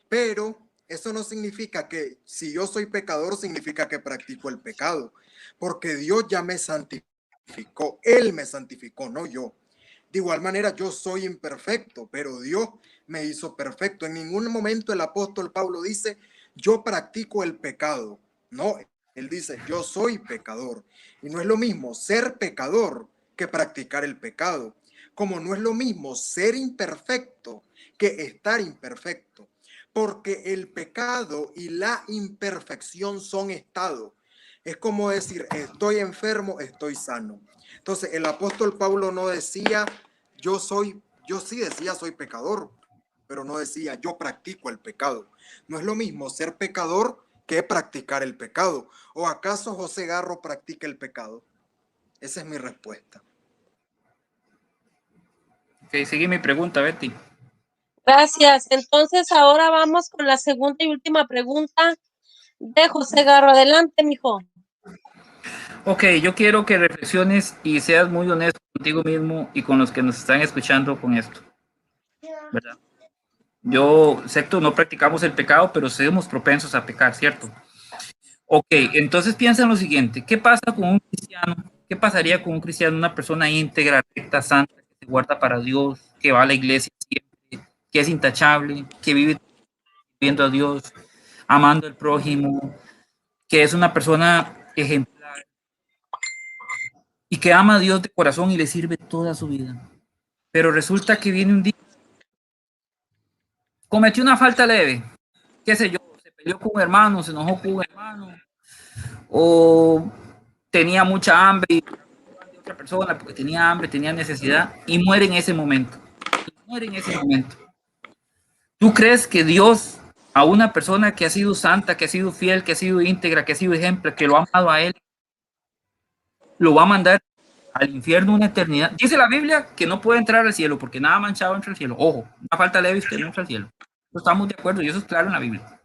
Speaker 2: pero eso no significa que si yo soy pecador, significa que practico el pecado, porque Dios ya me santificó, Él me santificó, no yo. De igual manera, yo soy imperfecto, pero Dios me hizo perfecto. En ningún momento el apóstol Pablo dice, yo practico el pecado. No, él dice, yo soy pecador. Y no es lo mismo ser pecador que practicar el pecado. Como no es lo mismo ser imperfecto que estar imperfecto. Porque el pecado y la imperfección son estados. Es como decir, estoy enfermo, estoy sano. Entonces, el apóstol Pablo no decía, yo sí decía soy pecador, pero no decía yo practico el pecado. No es lo mismo ser pecador que practicar el pecado. ¿O acaso José Garro practica el pecado? Esa es mi respuesta.
Speaker 3: Ok, sigue mi pregunta, Betty.
Speaker 1: Gracias. Entonces, ahora vamos con la segunda y última pregunta de José Garro. Adelante, mijo.
Speaker 3: Ok, yo quiero que reflexiones y seas muy honesto contigo mismo y con los que nos están escuchando con esto, ¿verdad? Yo, excepto no practicamos el pecado, pero somos propensos a pecar, ¿cierto? Ok, entonces piensa en lo siguiente, ¿qué pasa con un cristiano? ¿Qué pasaría con un cristiano, una persona íntegra, recta, santa, que se guarda para Dios, que va a la iglesia siempre, que es intachable, que vive viendo a Dios, amando al prójimo, que es una persona ejemplar y que ama a Dios de corazón y le sirve toda su vida? Pero resulta que viene un día, cometió una falta leve, qué sé yo, se peleó con un hermano, se enojó con un hermano, o tenía mucha hambre y de otra persona porque tenía hambre, tenía necesidad y muere en ese momento. ¿Tú crees que Dios a una persona que ha sido santa, que ha sido fiel, que ha sido íntegra, que ha sido ejemplo, que lo ha amado a él, lo va a mandar al infierno una eternidad? Dice la Biblia que no puede entrar al cielo porque nada manchado entra al cielo. Ojo, una falta leve usted no entra al cielo. Estamos de acuerdo y eso es claro en la Biblia.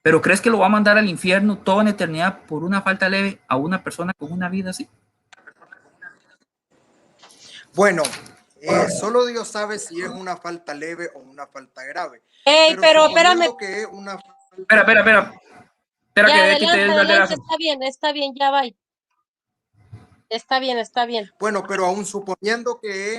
Speaker 3: ¿Pero crees que lo va a mandar al infierno toda una eternidad por una falta leve a una persona con una vida así?
Speaker 2: Bueno, solo Dios sabe si es una falta leve o una falta grave.
Speaker 1: Ey, pero espérame.
Speaker 2: Que es una falta...
Speaker 3: Espera. Espera
Speaker 1: ya,
Speaker 3: que
Speaker 1: adelante,
Speaker 3: Betty te dé el banderazo.
Speaker 1: está bien, ya va. Está bien.
Speaker 2: Bueno, pero aún suponiendo que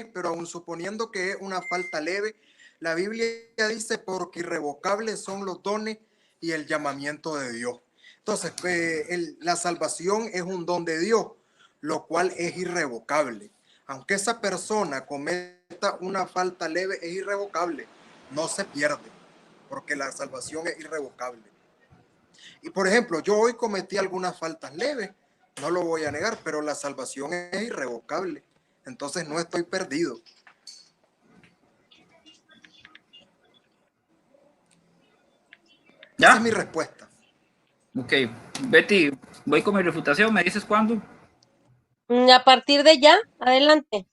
Speaker 2: es una falta leve, la Biblia dice porque irrevocables son los dones y el llamamiento de Dios. Entonces, la salvación es un don de Dios, lo cual es irrevocable. Aunque esa persona cometa una falta leve, es irrevocable, no se pierde, porque la salvación es irrevocable. Y por ejemplo, yo hoy cometí algunas faltas leves, no lo voy a negar, pero la salvación es irrevocable. Entonces no estoy perdido.
Speaker 3: ¿Ya?
Speaker 2: Esa es mi respuesta.
Speaker 3: Ok. Betty, voy con mi refutación. ¿Me dices cuándo?
Speaker 1: A partir de ya, adelante.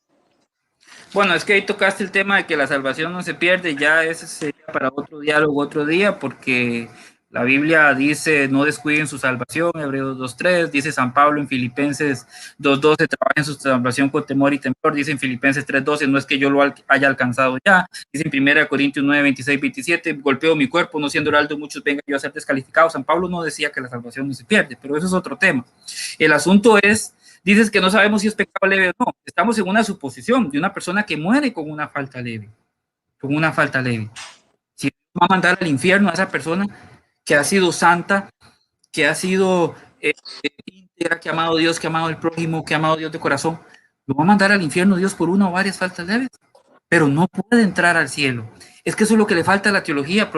Speaker 3: Bueno, es que ahí tocaste el tema de que la salvación no se pierde. Ya ese sería para otro diálogo, otro día, porque la Biblia dice no descuiden su salvación, Hebreos 2:3, dice San Pablo en Filipenses 2:12, trabajen su salvación con temor y temor, dice en Filipenses 3:12, no es que yo lo haya alcanzado ya, dice en 1 Corintios 9:26-27, golpeo mi cuerpo, no siendo heraldo de muchos, venga yo a ser descalificado. San Pablo no decía que la salvación no se pierde, pero eso es otro tema. El asunto es, dices que no sabemos si es pecado leve o no, estamos en una suposición de una persona que muere con una falta leve, Si va a mandar al infierno a esa persona, que ha sido santa, que ha sido íntegra, que ha amado a Dios, que ha amado al prójimo, que ha amado a Dios de corazón, lo va a mandar al infierno Dios por una o varias faltas leves, pero no puede entrar al cielo. Es que eso es lo que le falta a la teología,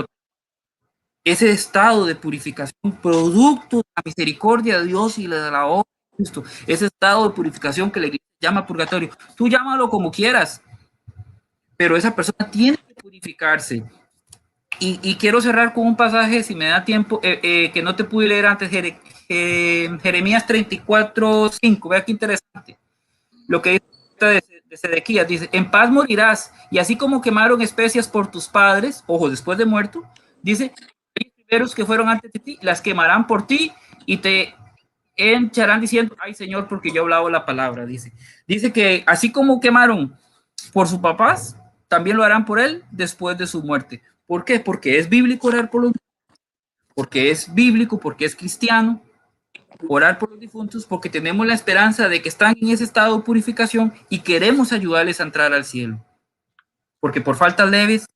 Speaker 3: ese estado de purificación, producto de la misericordia de Dios y de la obra de Cristo, ese estado de purificación que la iglesia llama purgatorio. Tú llámalo como quieras, pero esa persona tiene que purificarse. Y quiero cerrar con un pasaje, si me da tiempo, que no te pude leer antes, Jeremías 34:5. Vea qué interesante. Lo que dice de Sedequías, dice, en paz morirás, y así como quemaron especias por tus padres, ojo, después de muerto, dice, los primeros que fueron antes de ti, las quemarán por ti, y te hincharán diciendo, ay Señor, porque yo hablaba la palabra, dice. Dice que así como quemaron por sus papás, también lo harán por él después de su muerte. ¿Por qué? Porque es bíblico orar por los, porque es bíblico, porque es cristiano, orar por los difuntos, porque tenemos la esperanza de que están en ese estado de purificación y queremos ayudarles a entrar al cielo. Porque por faltas leves,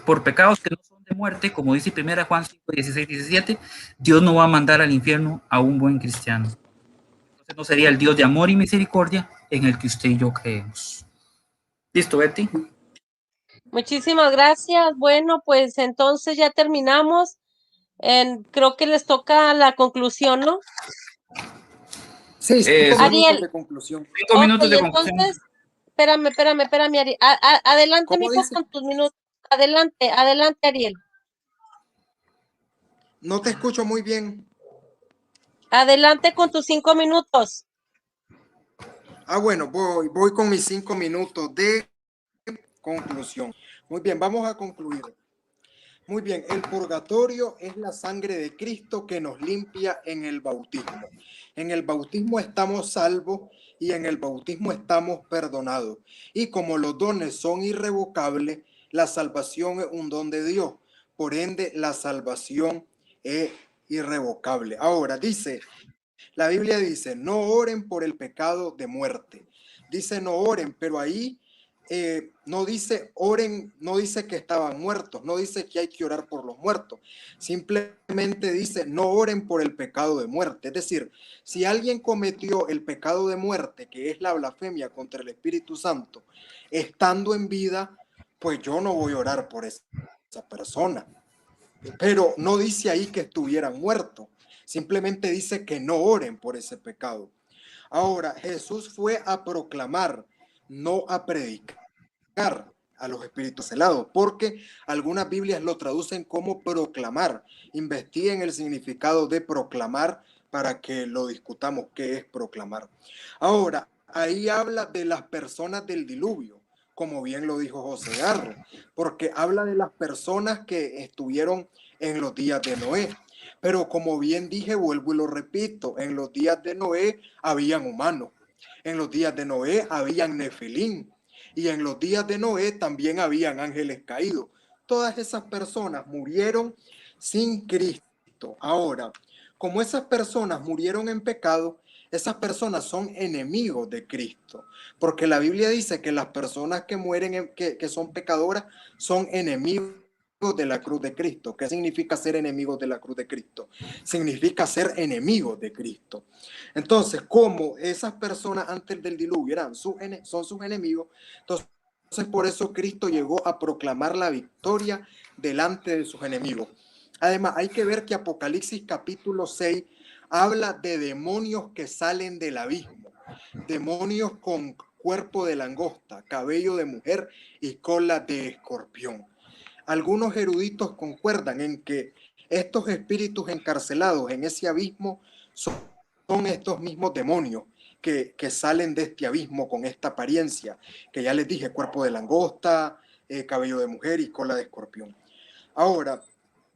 Speaker 3: por pecados que no son de muerte, como dice 1 Juan 5:16-17, Dios no va a mandar al infierno a un buen cristiano. Entonces no sería el Dios de amor y misericordia en el que usted y yo creemos. ¿Listo, Betty?
Speaker 1: Muchísimas gracias. Bueno, pues entonces ya terminamos. Creo que les toca la conclusión, ¿no?
Speaker 2: Sí, 5
Speaker 1: Ariel.
Speaker 2: minutos de conclusión.
Speaker 3: 5 minutos de conclusión.
Speaker 1: Entonces, espérame, Ariel. Adelante, mijo, con tus minutos. Adelante, Ariel.
Speaker 2: No te escucho muy bien.
Speaker 1: Adelante con tus 5 minutos.
Speaker 2: Bueno, voy con mis 5 minutos de conclusión. Muy bien, vamos a concluir. Muy bien, el purgatorio es la sangre de Cristo que nos limpia en el bautismo. En el bautismo estamos salvos y en el bautismo estamos perdonados. Y como los dones son irrevocables, la salvación es un don de Dios. Por ende, la salvación es irrevocable. Ahora, la Biblia dice, no oren por el pecado de muerte. Dice no oren, pero ahí no dice oren, no dice que estaban muertos, no dice que hay que orar por los muertos. Simplemente dice no oren por el pecado de muerte. Es decir, si alguien cometió el pecado de muerte, que es la blasfemia contra el Espíritu Santo, estando en vida, pues yo no voy a orar por esa persona. Pero no dice ahí que estuvieran muertos. Simplemente dice que no oren por ese pecado. Ahora, Jesús fue a proclamar, no a predicar a los espíritus celados, porque algunas Biblias lo traducen como proclamar. Investiguen el significado de proclamar para que lo discutamos, qué es proclamar. Ahora, ahí habla de las personas del diluvio, como bien lo dijo José Garro, porque habla de las personas que estuvieron en los días de Noé. Pero como bien dije, vuelvo y lo repito, en los días de Noé habían humanos, en los días de Noé habían nefilín, y en los días de Noé también habían ángeles caídos. Todas esas personas murieron sin Cristo. Ahora, como esas personas murieron en pecado, esas personas son enemigos de Cristo, porque la Biblia dice que las personas que mueren, que son pecadoras, son enemigos de la cruz de Cristo. ¿Qué significa ser enemigos de la cruz de Cristo? Significa ser enemigos de Cristo. Entonces, como esas personas antes del diluvio son sus enemigos, entonces por eso Cristo llegó a proclamar la victoria delante de sus enemigos. Además, hay que ver que Apocalipsis capítulo 6 habla de demonios que salen del abismo, demonios con cuerpo de langosta, cabello de mujer y cola de escorpión. Algunos eruditos concuerdan en que estos espíritus encarcelados en ese abismo son estos mismos demonios que salen de este abismo con esta apariencia, que ya les dije, cuerpo de langosta, cabello de mujer y cola de escorpión. Ahora,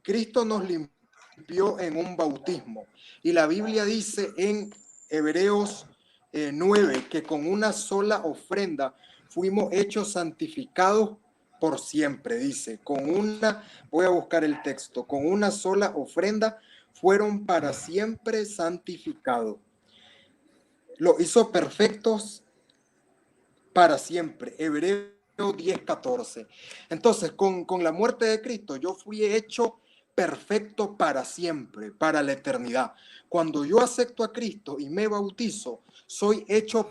Speaker 2: Cristo nos limpió en un bautismo y la Biblia dice en Hebreos 9 que con una sola ofrenda fuimos hechos santificados por siempre, dice, voy a buscar el texto, con una sola ofrenda fueron para siempre santificados. Lo hizo perfectos para siempre. Hebreos 10:14. Entonces, con la muerte de Cristo, yo fui hecho perfecto para siempre, para la eternidad. Cuando yo acepto a Cristo y me bautizo, soy hecho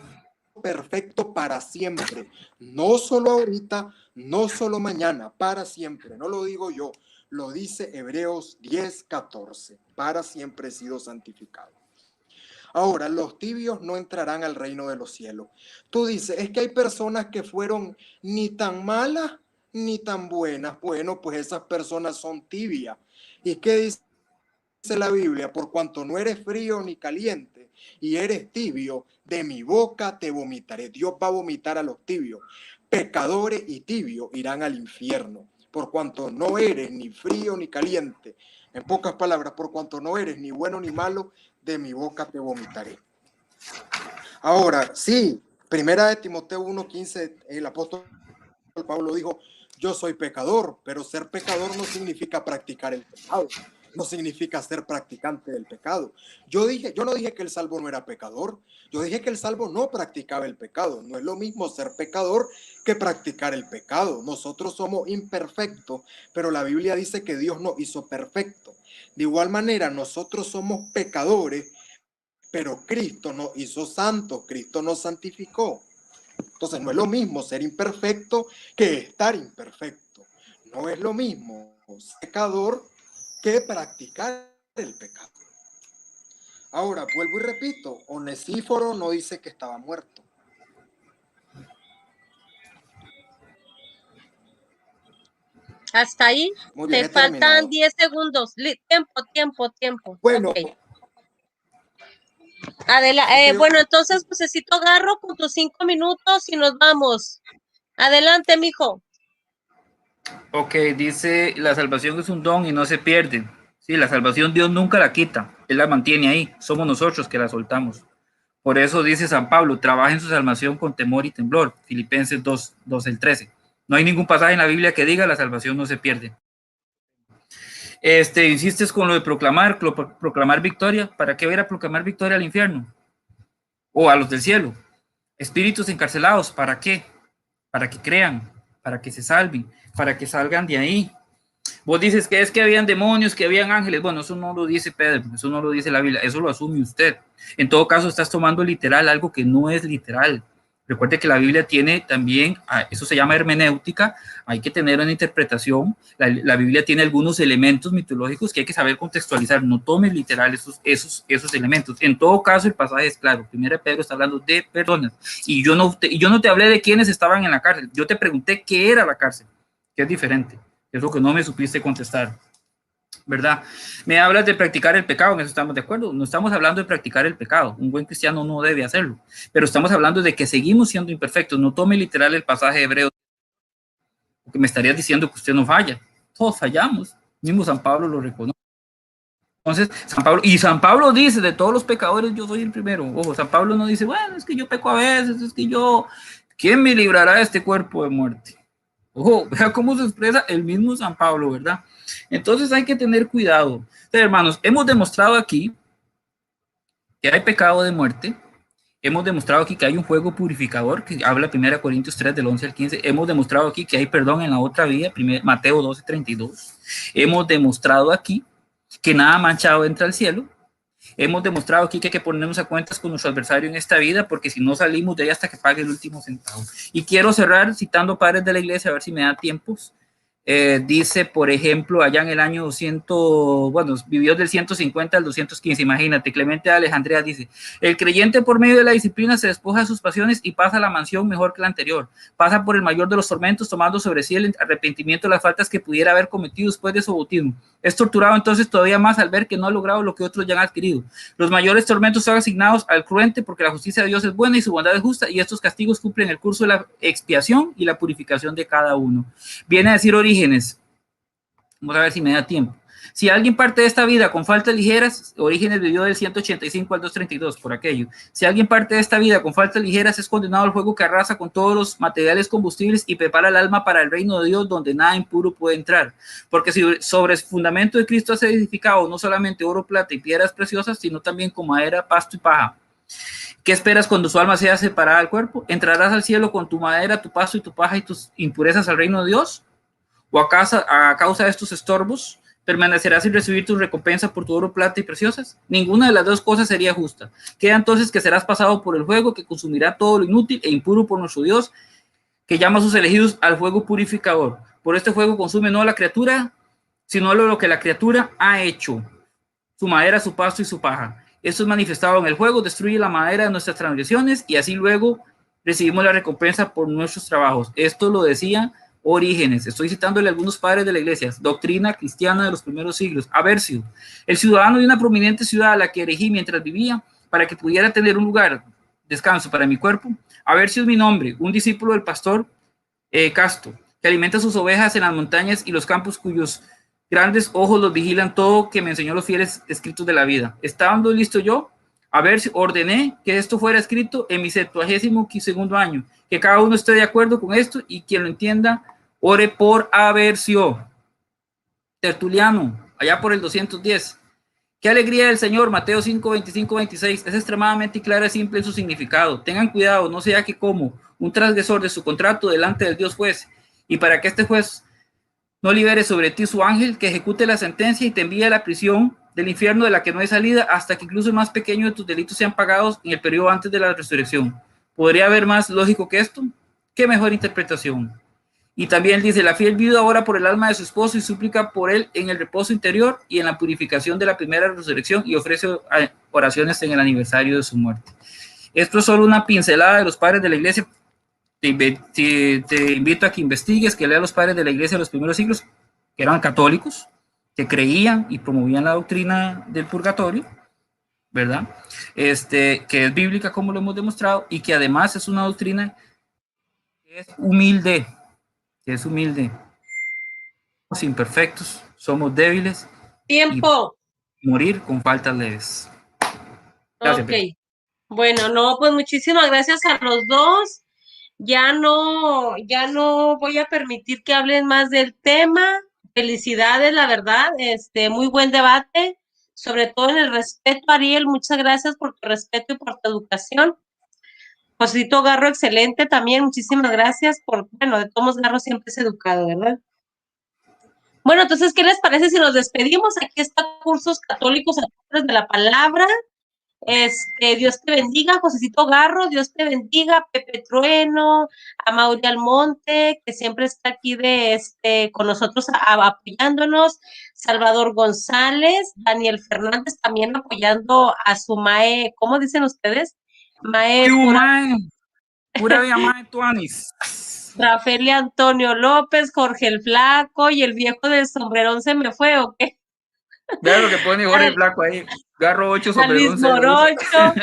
Speaker 2: perfecto para siempre. No solo ahorita, no solo mañana, para siempre. No lo digo yo, lo dice Hebreos 10:14. Para siempre he sido santificado. Ahora, los tibios no entrarán al reino de los cielos. Tú dices, es que hay personas que fueron ni tan malas ni tan buenas. Bueno, pues esas personas son tibias. ¿Y qué dice la Biblia? Por cuanto no eres frío ni caliente y eres tibio, de mi boca te vomitaré. Dios va a vomitar a los tibios. Pecadores y tibios irán al infierno. Por cuanto no eres ni frío ni caliente. En pocas palabras, por cuanto no eres ni bueno ni malo, de mi boca te vomitaré. Ahora, sí, primera de Timoteo 1:15, el apóstol Pablo dijo, yo soy pecador, pero ser pecador no significa practicar el pecado, no significa ser practicante del pecado. Yo no dije que el salvo no era pecador, yo dije que el salvo no practicaba el pecado. No es lo mismo ser pecador que practicar el pecado. Nosotros somos imperfectos, pero la Biblia dice que Dios nos hizo perfectos. De igual manera, nosotros somos pecadores, pero Cristo nos hizo santos, Cristo nos santificó. Entonces no es lo mismo ser imperfecto que estar imperfecto. No es lo mismo ser pecador que practicar el pecado. Ahora, vuelvo y repito, Onesíforo no dice que estaba muerto.
Speaker 1: Hasta ahí.
Speaker 2: Muy bien,
Speaker 1: Te faltan
Speaker 2: terminado.
Speaker 1: 10 segundos. Tiempo.
Speaker 2: Bueno,
Speaker 1: Okay. Bueno, entonces, pues necesito agarro con tus 5 minutos y nos vamos. Adelante, mijo.
Speaker 3: Ok, dice, la salvación es un don y no se pierde. Sí, la salvación Dios nunca la quita, Él la mantiene ahí, somos nosotros que la soltamos. Por eso dice San Pablo, trabaja en su salvación con temor y temblor, Filipenses 2:13. No hay ningún pasaje en la Biblia que diga la salvación no se pierde. Insistes con lo de proclamar victoria. ¿Para qué va a ir a proclamar victoria al infierno? O a los del cielo. Espíritus encarcelados, ¿para qué? Para que crean, para que se salven, para que salgan de ahí. Vos dices que es que habían demonios, que habían ángeles. Bueno, eso no lo dice Pedro, eso no lo dice la Biblia, eso lo asume usted. En todo caso, estás tomando literal algo que no es literal. Recuerde que la Biblia tiene también, eso se llama hermenéutica, hay que tener una interpretación. La Biblia tiene algunos elementos mitológicos que hay que saber contextualizar. No tomes literal esos elementos. En todo caso, el pasaje es claro. Primero Pedro está hablando de personas. Y yo no te hablé de quiénes estaban en la cárcel. Yo te pregunté qué era la cárcel, que es diferente. Es lo que no me supiste contestar, ¿verdad? Me hablas de practicar el pecado, en eso estamos de acuerdo. No estamos hablando de practicar el pecado, un buen cristiano no debe hacerlo, pero estamos hablando de que seguimos siendo imperfectos. No tome literal el pasaje de Hebreos, porque me estarías diciendo que usted no falla. Todos fallamos, mismo San Pablo lo reconoce. Entonces, San Pablo dice, de todos los pecadores yo soy el primero. Ojo, San Pablo no dice, bueno, es que yo peco a veces, es que yo, ¿quién me librará de este cuerpo de muerte? Ojo, vea cómo se expresa el mismo San Pablo, ¿verdad? Entonces hay que tener cuidado. Entonces, hermanos, hemos demostrado aquí que hay pecado de muerte. Hemos demostrado aquí que hay un fuego purificador, que habla 1 Corintios 3, del 11 al 15. Hemos demostrado aquí que hay perdón en la otra vida, Mateo 12:32. Hemos demostrado aquí que nada manchado entra al cielo. Hemos demostrado aquí que hay que ponernos a cuentas con nuestro adversario en esta vida, porque si no salimos de ahí hasta que pague el último centavo. Y quiero cerrar citando padres de la iglesia, a ver si me da tiempos. Dice, por ejemplo, allá en el año 200, bueno, vivió del 150 al 215, imagínate, Clemente de Alejandría dice, el creyente por medio de la disciplina se despoja de sus pasiones y pasa a la mansión mejor que la anterior, pasa por el mayor de los tormentos tomando sobre sí el arrepentimiento de las faltas que pudiera haber cometido después de su bautismo, es torturado entonces todavía más al ver que no ha logrado lo que otros ya han adquirido, los mayores tormentos son asignados al cruente porque la justicia de Dios es buena y su bondad es justa y estos castigos cumplen el curso de la expiación y la purificación de cada uno. Viene a decir Orígenes, vamos a ver si me da tiempo. Si alguien parte de esta vida con faltas ligeras, Orígenes vivió del 185 al 232, por aquello. Si alguien parte de esta vida con faltas ligeras, es condenado al fuego que arrasa con todos los materiales combustibles y prepara el alma para el reino de Dios, donde nada impuro puede entrar. Porque si sobre el fundamento de Cristo has edificado no solamente oro, plata y piedras preciosas, sino también con madera, pasto y paja. ¿Qué esperas cuando su alma sea separada del cuerpo? ¿Entrarás al cielo con tu madera, tu pasto y tu paja y tus impurezas al reino de Dios? ¿O a causa de estos estorbos ¿Permanecerás sin recibir tu recompensa por tu oro, plata y preciosas? Ninguna de las dos cosas sería justa. Queda entonces que serás pasado por el fuego, que consumirá todo lo inútil e impuro por nuestro Dios, que llama a sus elegidos al fuego purificador. Por este fuego consume no a la criatura, sino lo que la criatura ha hecho, su madera, su pasto y su paja. Esto es manifestado en el fuego, destruye la madera de nuestras transgresiones y así luego recibimos la recompensa por nuestros trabajos. Esto lo decía Orígenes. Estoy citándole a algunos padres de la iglesia, doctrina cristiana de los primeros siglos. Aversio, el ciudadano de una prominente ciudad a la que erigí mientras vivía para que pudiera tener un lugar, descanso para mi cuerpo. Aversio es mi nombre, un discípulo del pastor Casto, que alimenta sus ovejas en las montañas y los campos, cuyos grandes ojos los vigilan todo, que me enseñó los fieles escritos de la vida. Estando listo yo, a ver si ordené que esto fuera escrito en mi 72º año, que cada uno esté de acuerdo con esto y quien lo entienda, ore por Aversio. Tertuliano, allá por el 210. Qué alegría del Señor, Mateo 5, 25, 26. Es extremadamente clara y simple en su significado. Tengan cuidado, no sea que como un transgresor de su contrato delante del Dios juez, y para que este juez no libere sobre ti su ángel, que ejecute la sentencia y te envíe a la prisión del infierno de la que no hay salida, hasta que incluso el más pequeño de tus delitos sean pagados en el periodo antes de la resurrección. ¿Podría haber más lógico que esto? ¿Qué mejor interpretación? Y también dice, la fiel viuda ora por el alma de su esposo y súplica por él en el reposo interior y en la purificación de la primera resurrección, y ofrece oraciones en el aniversario de su muerte. Esto es solo una pincelada de los padres de la iglesia. Te invito a que investigues, que leas los padres de la iglesia de los primeros siglos, que eran católicos, que creían y promovían la doctrina del purgatorio, ¿verdad? Que es bíblica, como lo hemos demostrado, y que además es una doctrina que es humilde, Somos imperfectos, somos débiles.
Speaker 1: Tiempo.
Speaker 3: Y morir con faltas leves.
Speaker 1: Gracias, ok. Bueno, no, pues muchísimas gracias a los dos. Ya no voy a permitir que hablen más del tema. Felicidades, la verdad, muy buen debate, sobre todo en el respeto, Ariel, muchas gracias por tu respeto y por tu educación. Josito Garro, excelente también, muchísimas gracias bueno, de todos Garro siempre es educado, ¿verdad? Bueno, entonces, ¿qué les parece si nos despedimos? Aquí está Cursos Católicos de la Palabra. Dios te bendiga, Josecito Garro, Dios te bendiga, Pepe Trueno, a Mauri Almonte, que siempre está aquí con nosotros apoyándonos, Salvador González, Daniel Fernández también apoyando a su mae, ¿cómo dicen ustedes? Mae
Speaker 3: pura vida mae tuanis.
Speaker 1: Rafael Antonio López, Jorge el Flaco, y el viejo del sombrerón se me fue, ¿o qué?
Speaker 3: Vea lo que pone Jorge el Flaco ahí. Garro 8 sobre
Speaker 1: Luis Morocho,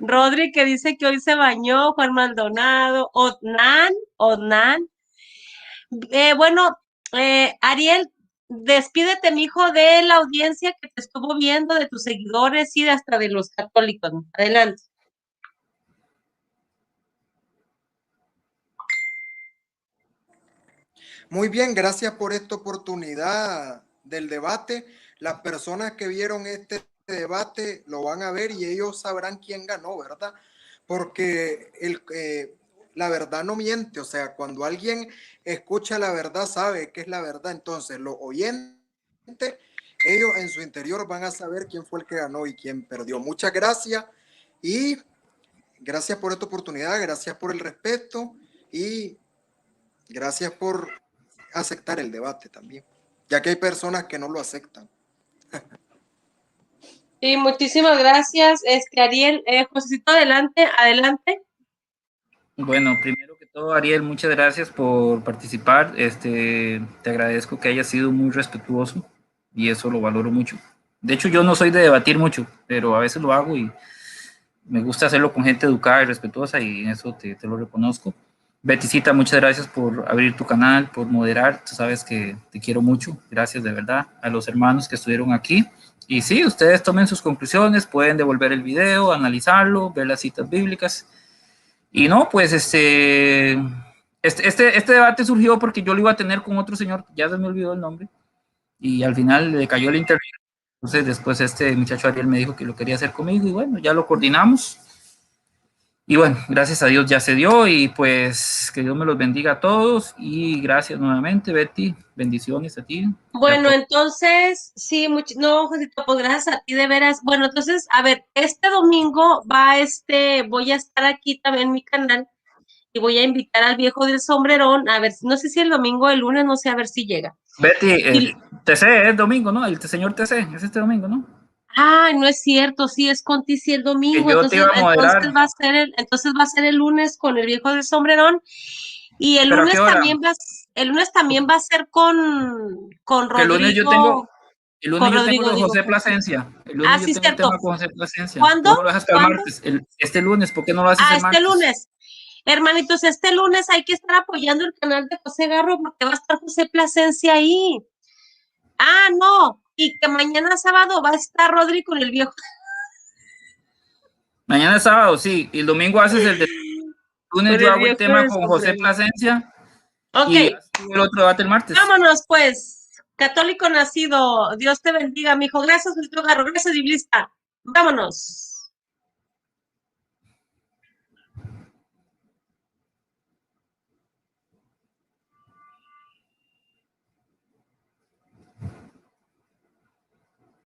Speaker 1: Rodri que dice que hoy se bañó, Juan Maldonado, Odnan. Bueno, Ariel, despídete, mijo, de la audiencia que te estuvo viendo, de tus seguidores y hasta de los católicos. Adelante.
Speaker 2: Muy bien, gracias por esta oportunidad del debate. Las personas que vieron este debate lo van a ver y ellos sabrán quién ganó, ¿verdad? Porque la verdad no miente, o sea, cuando alguien escucha la verdad sabe que es la verdad, entonces los oyentes, ellos en su interior van a saber quién fue el que ganó y quién perdió. Muchas gracias y gracias por esta oportunidad, gracias por el respeto y gracias por aceptar el debate también, ya que hay personas que no lo aceptan.
Speaker 1: Sí, muchísimas gracias, Ariel. Josecito, adelante.
Speaker 3: Bueno, primero que todo, Ariel, muchas gracias por participar. Te agradezco que hayas sido muy respetuoso y eso lo valoro mucho. De hecho, yo no soy de debatir mucho, pero a veces lo hago y me gusta hacerlo con gente educada y respetuosa y en eso te lo reconozco. Beticita, muchas gracias por abrir tu canal, por moderar. Tú sabes que te quiero mucho. Gracias de verdad a los hermanos que estuvieron aquí. Y sí, ustedes tomen sus conclusiones, pueden devolver el video, analizarlo, ver las citas bíblicas. Y no, pues este debate surgió porque yo lo iba a tener con otro señor, ya se me olvidó el nombre, y al final le cayó el internet. Entonces después este muchacho Ariel me dijo que lo quería hacer conmigo y bueno, ya lo coordinamos. Y bueno, gracias a Dios ya se dio y pues que Dios me los bendiga a todos y gracias nuevamente, Betty. Bendiciones a ti.
Speaker 1: Bueno, entonces, sí, no, Josito, pues gracias a ti de veras. Bueno, entonces, a ver, este domingo voy a estar aquí también en mi canal y voy a invitar al viejo del sombrerón, a ver, no sé si el domingo o el lunes, no sé, a ver si llega.
Speaker 3: Betty, TC es domingo, ¿no? El señor TC es este domingo, ¿no?
Speaker 1: Ah, no es cierto, sí, es Conti, sí, el domingo,
Speaker 3: Que yo te iba a moderar.
Speaker 1: entonces va a ser el lunes con el viejo del sombrerón y el
Speaker 3: ¿Pero a
Speaker 1: lunes
Speaker 3: qué hora?
Speaker 1: también va a ser con
Speaker 3: Que el lunes yo
Speaker 1: Rodrigo.
Speaker 3: tengo con José Plasencia. El lunes yo
Speaker 1: Sí,
Speaker 3: tengo un
Speaker 1: cierto.
Speaker 3: tema con José Plasencia.
Speaker 1: ¿Cuándo?
Speaker 3: ¿Cómo lo dejas hasta el martes? Este lunes, ¿por qué no lo haces el martes?
Speaker 1: Este lunes. Hermanitos, este lunes hay que estar apoyando el canal de José Garro porque va a estar José Plasencia ahí. Ah, no, y que mañana sábado va a estar Rodri con el viejo.
Speaker 3: Mañana es sábado, sí. Y el domingo haces el de lunes yo hago el tema con José Plasencia.
Speaker 1: Ok.
Speaker 3: Y el otro debate el martes.
Speaker 1: Vámonos, pues. Católico nacido. Dios te bendiga, mijo. Gracias, José Garro. Gracias, biblista. Vámonos.